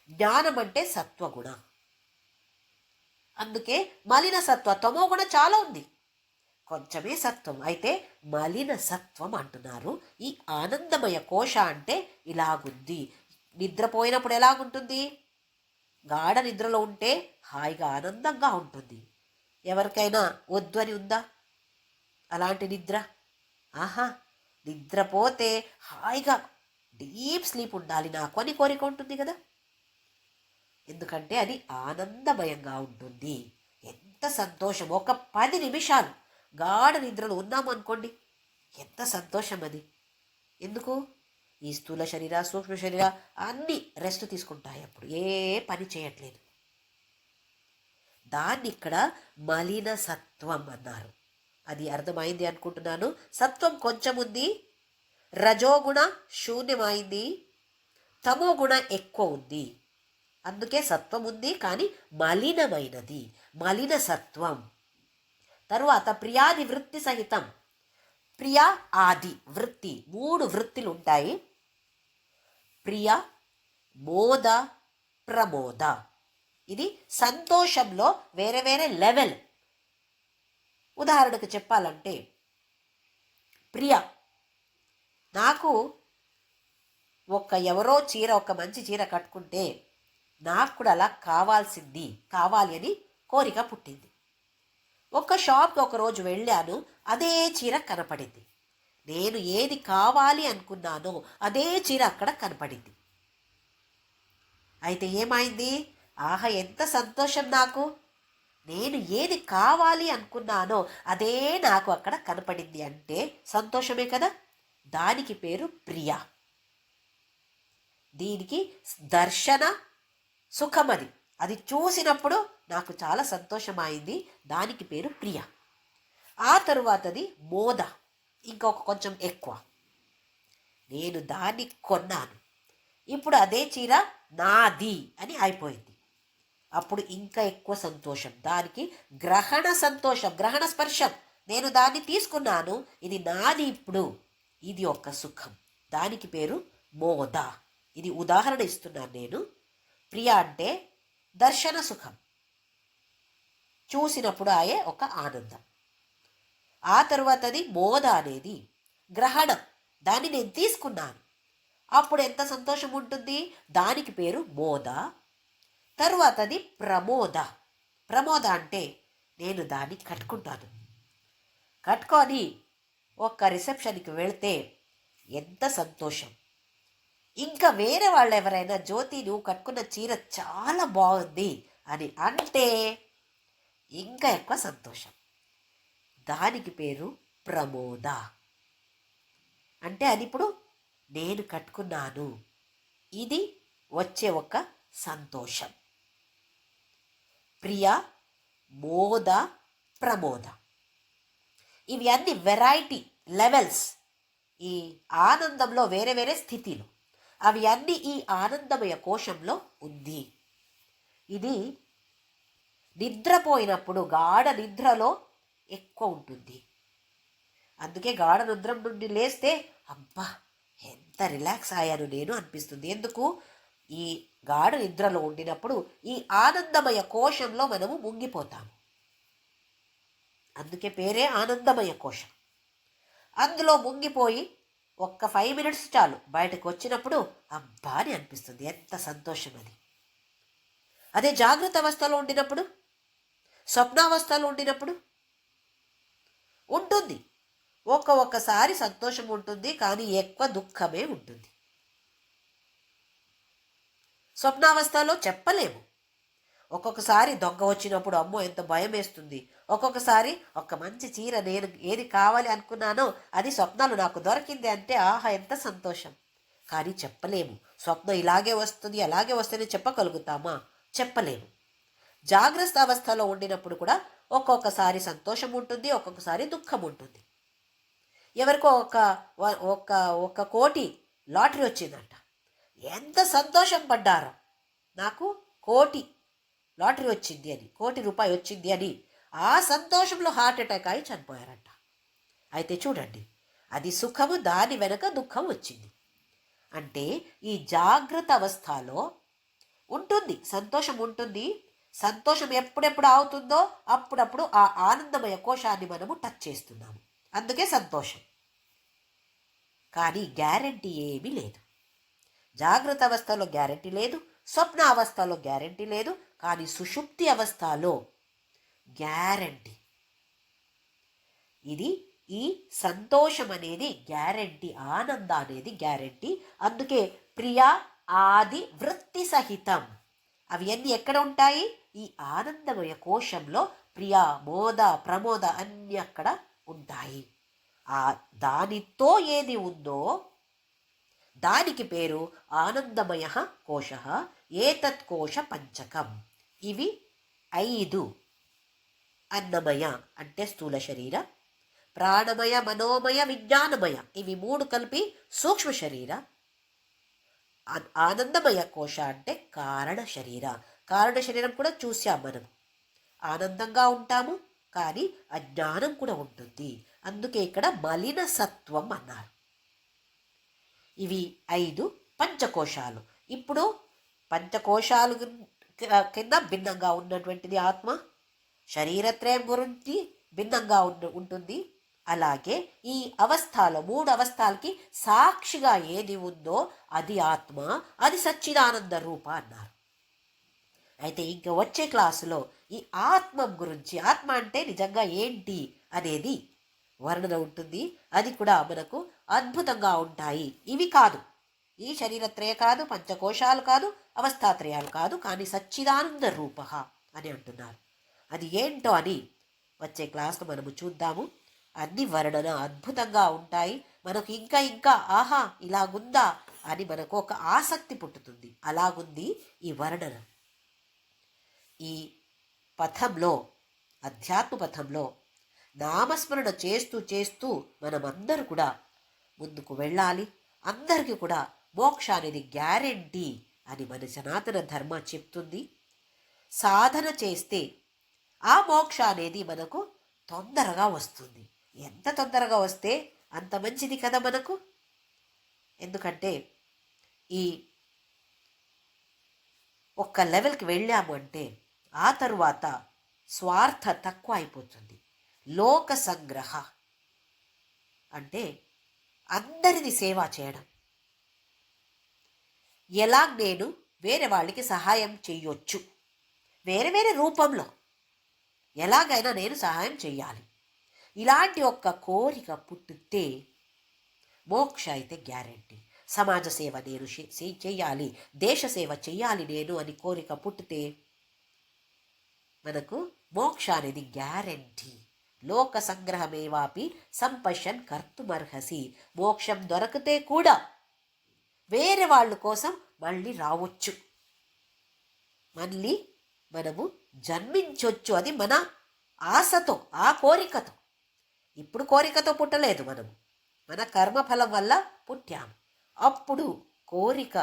[SPEAKER 1] జ్ఞానం అంటే సత్వగుణ. అందుకే మలిన సత్వ, తమోగుణ చాలా ఉంది, కొంచెమే సత్వం. అయితే మలిన సత్వం అంటున్నారు. ఈ ఆనందమయ కోశ అంటే ఇలాగుంది. నిద్రపోయినప్పుడు ఎలాగుంటుంది? గాఢ నిద్రలో ఉంటే హాయిగా ఆనందంగా ఉంటుంది. ఎవరికైనా వద్దు అని ఉందా అలాంటి నిద్ర? ఆహా, నిద్రపోతే హాయిగా డీప్ స్లీప్ ఉండాలి నాకు అని కోరిక ఉంటుంది కదా. ఎందుకంటే అది ఆనందమయంగా ఉంటుంది. ఎంత సంతోషం! ఒక 10 నిమిషాలు గాఢ నిద్రలో ఉన్నాము అనుకోండి, ఎంత సంతోషం అది. ఎందుకు? ఈ స్థూల శరీర సూక్ష్మ శరీర అన్నీ రెస్ట్ తీసుకుంటాయి, అప్పుడు ఏ పని చేయట్లేదు. దాన్ని ఇక్కడ మలిన సత్వం అన్నారు. అది అర్థమైంది అనుకుంటున్నాను. సత్వం కొంచెం ఉంది, రజోగుణ శూన్యమైంది, తమో గుణ ఎక్కువ ఉంది. అందుకే సత్వం ఉంది కానీ మలినమైనది, మలిన సత్వం. తరువాత ప్రియాది వృత్తి సహితం. ప్రియ ఆది వృత్తి, 3 వృత్తులు ఉంటాయి. ప్రియ, మోద, ప్రమోద. ఇది సంతోషంలో వేరే వేరే లెవెల్. ఉదాహరణకు చెప్పాలంటే, ప్రియ, నాకు ఎవరో చీర, ఒక మంచి చీర కట్టుకుంటే నాకు కూడా అలా కావాలి అని కోరిక పుట్టింది. ఒక షాప్కి ఒకరోజు వెళ్ళాను, అదే చీర కనపడింది. నేను ఏది కావాలి అనుకున్నానో అదే చీర అక్కడ కనపడింది. అయితే ఏమైంది? ఆహా, ఎంత సంతోషం నాకు! నేను ఏది కావాలి అనుకున్నానో అదే నాకు అక్కడ కనపడింది అంటే సంతోషమే కదా. దానికి పేరు ప్రియ. దీనికి దర్శన సుఖమది. అది చూసినప్పుడు నాకు చాలా సంతోషమైంది, దానికి పేరు ప్రియ. ఆ తరువాతది మోద, ఇంకొక కొంచెం ఎక్కువ. నేను దాన్ని కొన్నాను, ఇప్పుడు అదే చీర నాది అని అయిపోయింది. అప్పుడు ఇంకా ఎక్కువ సంతోషం. దానికి గ్రహణ సంతోషం, గ్రహణ స్పర్శం. నేను దాన్ని తీసుకున్నాను, ఇది నాది ఇప్పుడు. ఇది ఒక సుఖం, దానికి పేరు మోద. ఇది ఉదాహరణ ఇస్తున్నాను నేను. ప్రియ అంటే దర్శన సుఖం, చూసినప్పుడు ఆయే ఒక ఆనందం. ఆ తరువాతది మోద అనేది గ్రహణం, దాన్ని నేను తీసుకున్నాను, అప్పుడు ఎంత సంతోషం ఉంటుంది, దానికి పేరు మోద. తరువాతది ప్రమోద. ప్రమోద అంటే నేను దాన్ని కట్టుకొని ఒక రిసెప్షన్కి వెళితే ఎంత సంతోషం. ఇంకా వేరే వాళ్ళు ఎవరైనా, జ్యోతి నువ్వు కట్టుకున్న చీర చాలా బాగుంది అని అంటే ఇంకా ఎక్కువ సంతోషం. దానికి పేరు ప్రమోద. అంటే అది ఇప్పుడు నేను కట్టుకున్నాను, ఇది వచ్చే ఒక సంతోషం. ప్రియ, మోద, ప్రమోద, ఇవి అన్ని వెరైటీ లెవెల్స్. ఈ ఆనందంలో వేరే వేరే స్థితిలు, అవి అన్నీ ఈ ఆనందమయ కోశంలో ఉంది. ఇది నిద్రపోయినప్పుడు గాఢ నిద్రలో ఎక్కువ ఉంటుంది. అందుకే గాఢ నిద్ర నుండి లేస్తే అబ్బా ఎంత రిలాక్స్ అయ్యాను నేను అనిపిస్తుంది. ఎందుకు? ఈ గాఢ నిద్రలో ఉండినప్పుడు ఈ ఆనందమయ కోశంలో మనము ముంగిపోతాము. అందుకే పేరే ఆనందమయ కోశం. అందులో ముంగిపోయి ఒక్క 5 minutes చాలు, బయటకు వచ్చినప్పుడు అబ్బా అని అనిపిస్తుంది. ఎంత సంతోషం అది. అదే జాగ్రత్త అవస్థలో ఉండినప్పుడు, స్వప్నావస్థలో ఉండినప్పుడు ఉంటుంది. ఒక్కసారి సంతోషం ఉంటుంది కానీ ఎక్కువ దుఃఖమే ఉంటుంది. స్వప్నావస్థలో చెప్పలేము. ఒక్కొక్కసారి దొంగ వచ్చినప్పుడు అమ్మో ఎంత భయం వేస్తుంది. ఒక్కొక్కసారి ఒక మంచి చీర, నేను ఏది కావాలి అనుకున్నానో అది స్వప్నాలు నాకు దొరికింది అంటే ఆహా ఎంత సంతోషం. కానీ చెప్పలేము. స్వప్నం ఇలాగే వస్తుంది అలాగే వస్తుంది చెప్పగలుగుతామా? చెప్పలేము. జాగ్రత్త అవస్థలో ఉండినప్పుడు కూడా ఒక్కొక్కసారి సంతోషం ఉంటుంది, ఒక్కొక్కసారి దుఃఖం ఉంటుంది. ఎవరికో ఒక కోటి లాటరీ వచ్చిందంట, ఎంత సంతోషం పడ్డారో. నాకు కోటి లాటరీ వచ్చింది అని, ₹1,00,000 వచ్చింది అని, ఆ సంతోషంలో హార్ట్ అటాక్ అయి చనిపోయారంట. అయితే చూడండి, అది సుఖము, దాని వెనక దుఃఖం వచ్చింది. అంటే ఈ జాగ్రత్త అవస్థలో ఉంటుంది, సంతోషం ఉంటుంది. సంతోషం ఎప్పుడెప్పుడు అవుతుందో అప్పుడప్పుడు ఆ ఆనందమయ కోశాన్ని మనము టచ్ చేస్తున్నాము, అందుకే సంతోషం. కానీ గ్యారంటీ ఏమీ లేదు. జాగ్రత్త అవస్థలో గ్యారంటీ లేదు, స్వప్న అవస్థలో గ్యారంటీ లేదు, కానీ సుషుప్తి అవస్థలో గ్యారంటీ. ఇది ఈ సంతోషం అనేది గ్యారంటీ, ఆనంద అనేది గ్యారంటీ. అందుకే ప్రియ ఆది వృత్తి సహితం. అవి అన్నీ ఎక్కడ ఉంటాయి? ఈ ఆనందమయ కోశంలో ప్రియ, మోద, ప్రమోద అన్నీ అక్కడ ఉంటాయి. ఆ దానితో ఏది ఉందో దానికి పేరు ఆనందమయ కోశ, ఏతత్ కోశ పంచకం. ఇవి 5: అన్నమయ అంటే స్థూల శరీర, ప్రాణమయ, మనోమయ, విజ్ఞానమయ, ఇవి 3 కలిపి సూక్ష్మ శరీర, ఆనందమయ కోశ అంటే కారణ శరీర. కారణ శరీరం కూడా చూసాం మనం. ఆనందంగా ఉంటాము, కానీ అజ్ఞానం కూడా ఉంటుంది. అందుకే ఇక్కడ మలిన సత్వం అన్నారు. ఇవి 5 పంచకోశాలు. ఇప్పుడు పంచకోశాలు కింద భిన్నంగా ఉన్నటువంటిది ఆత్మ. శరీరత్రయం గురించి భిన్నంగా ఉంటుంది. అలాగే ఈ అవస్థలో 3 అవస్థలకి సాక్షిగా ఏది ఉందో అది ఆత్మ, అది సచ్చిదానంద రూప అన్నారు. అయితే ఇంకా వచ్చే క్లాసులో ఈ ఆత్మ గురించి, ఆత్మ అంటే నిజంగా ఏంటి అనేది వర్ణన ఉంటుంది. అది కూడా మనకు అద్భుతంగా ఉంటాయి. ఇవి కాదు, ఈ శరీరత్రయ కాదు, పంచకోశాలు కాదు, అవస్థాత్రయాలు కాదు, కానీ సచ్చిదానంద రూప అని అంటున్నారు. అది ఏంటో అని వచ్చే క్లాస్లో మనము చూద్దాము. అన్ని వర్ణన అద్భుతంగా ఉంటాయి. మనకు ఇంకా ఇంకా ఆహా ఇలాగుందా అని మనకు ఒక ఆసక్తి పుట్టుతుంది. అలాగుంది ఈ వర్ణన. ఈ పథంలో, అధ్యాత్మ పథంలో నామస్మరణ చేస్తూ చేస్తూ మనమందరూ కూడా ముందుకు వెళ్ళాలి. అందరికీ కూడా మోక్ష అనేది గ్యారెంటీ అని మన సనాతన ధర్మ చెప్తుంది. సాధన చేస్తే ఆ మోక్ష అనేది మనకు తొందరగా వస్తుంది. ఎంత తొందరగా వస్తే అంత మంచిది కదా మనకు. ఎందుకంటే ఈ ఒక్క లెవెల్కి వెళ్ళాము అంటే ఆ తరువాత స్వార్థ తక్కువ అయిపోతుంది. లోక సంగ్రహ అంటే అందరిది సేవ చేయడం. ఎలా నేను వేరే వాళ్ళకి సహాయం చేయొచ్చు, వేరే వేరే రూపంలో ఎలాగైనా నేను సహాయం చేయాలి, ఇలాంటి ఒక్క కోరిక పుట్టితే మోక్ష అయితే గ్యారెంటీ. సమాజ సేవ నేను చేయాలి, దేశ సేవ చేయాలి నేను అని కోరిక పుట్టితే మనకు మోక్ష అనేది గ్యారెంటీ. లోక సంగ్రహమేవాపి సంపశ్యన్ కర్తుమర్హసి. మోక్షం దొరికితే కూడా వేరే వాళ్ళ కోసం మళ్ళీ రావచ్చు, మళ్ళీ మనము జన్మించవచ్చు. అది మన ఆశతో, ఆ కోరికతో. ఇప్పుడు కోరికతో పుట్టలేదు మనము, మన కర్మఫలం వల్ల పుట్టాము. అప్పుడు కోరిక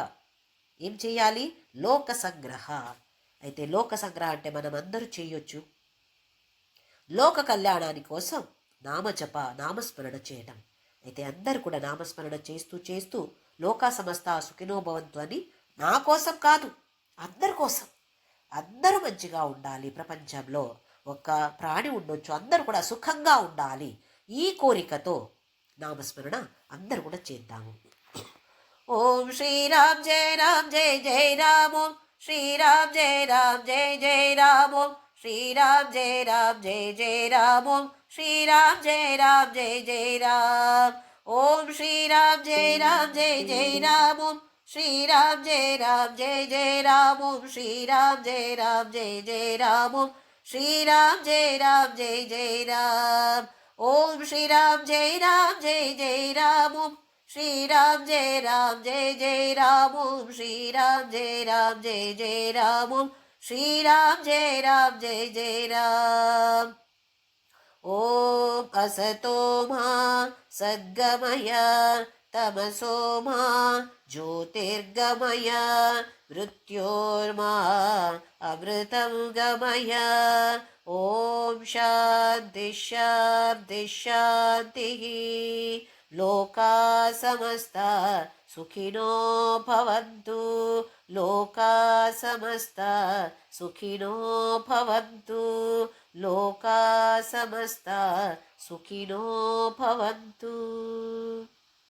[SPEAKER 1] ఏం చేయాలి? లోక సంగ్రహ. అయితే లోక సంగ్రహ అంటే మనం అందరూ చేయొచ్చు. లోక కళ్యాణాని కోసం నామజప, నామస్మరణ చేయటం. అయితే అందరూ కూడా నామస్మరణ చేస్తూ చేస్తూ లోకా సమస్త సుఖినో భవంతు అని, నా కోసం కాదు, అందరి కోసం. అందరూ మంచిగా ఉండాలి. ప్రపంచంలో ఒక ప్రాణి ఉండొచ్చు, అందరూ కూడా సుఖంగా ఉండాలి. ఈ కోరికతో నామస్మరణ అందరూ కూడా చేద్దాము. ఓం శ్రీరామ్ జయ రామ్ జయ జయ రామ్. ఓం శ్రీరామ్ జయ రామ్ జయ జయ రామ్. ఓం శ్రీరామ్ జయ రామ్ జయ జయ రామ్. ఓం శ్రీరామ్ జయ రామ్ జయ జయ రామ్. ఓం శ్రీరామ్ జయ రామ్ జయ జయ రామ్. ఓం శ్రీరామ్ జయ రామ్ జయ జయ రామ్. ఓం శ్రీరామ్ జయ రామ్ జయ జయ రామ్. ఓం శ్రీరామ్ జయ రామ్ జయ జయ రామ్. ఓం శ్రీరామ్ జయ రామ్ జయ జయ రామ్. ఓం శ్రీరామ్ జయ రామ్ జయ జయ రామ్. ఓం శ్రీరామ్ జయ రామ్ జయ జయ రామ్. ఓం శ్రీరామ్ జయ రామ్ జయ జయ రామ్. ఓం అసతో మా సద్గమయ, తమసో మా జ్యోతిర్గమయ, మృత్యోర్మా అమృతం గమయ. ఓం శాంతి శాంతి శాంతి. లోకా సమస్త సుఖినో భవంతు. లోకా సమస్త సుఖినో భవంతు. లోకా సమస్త సుఖినో భవంతు.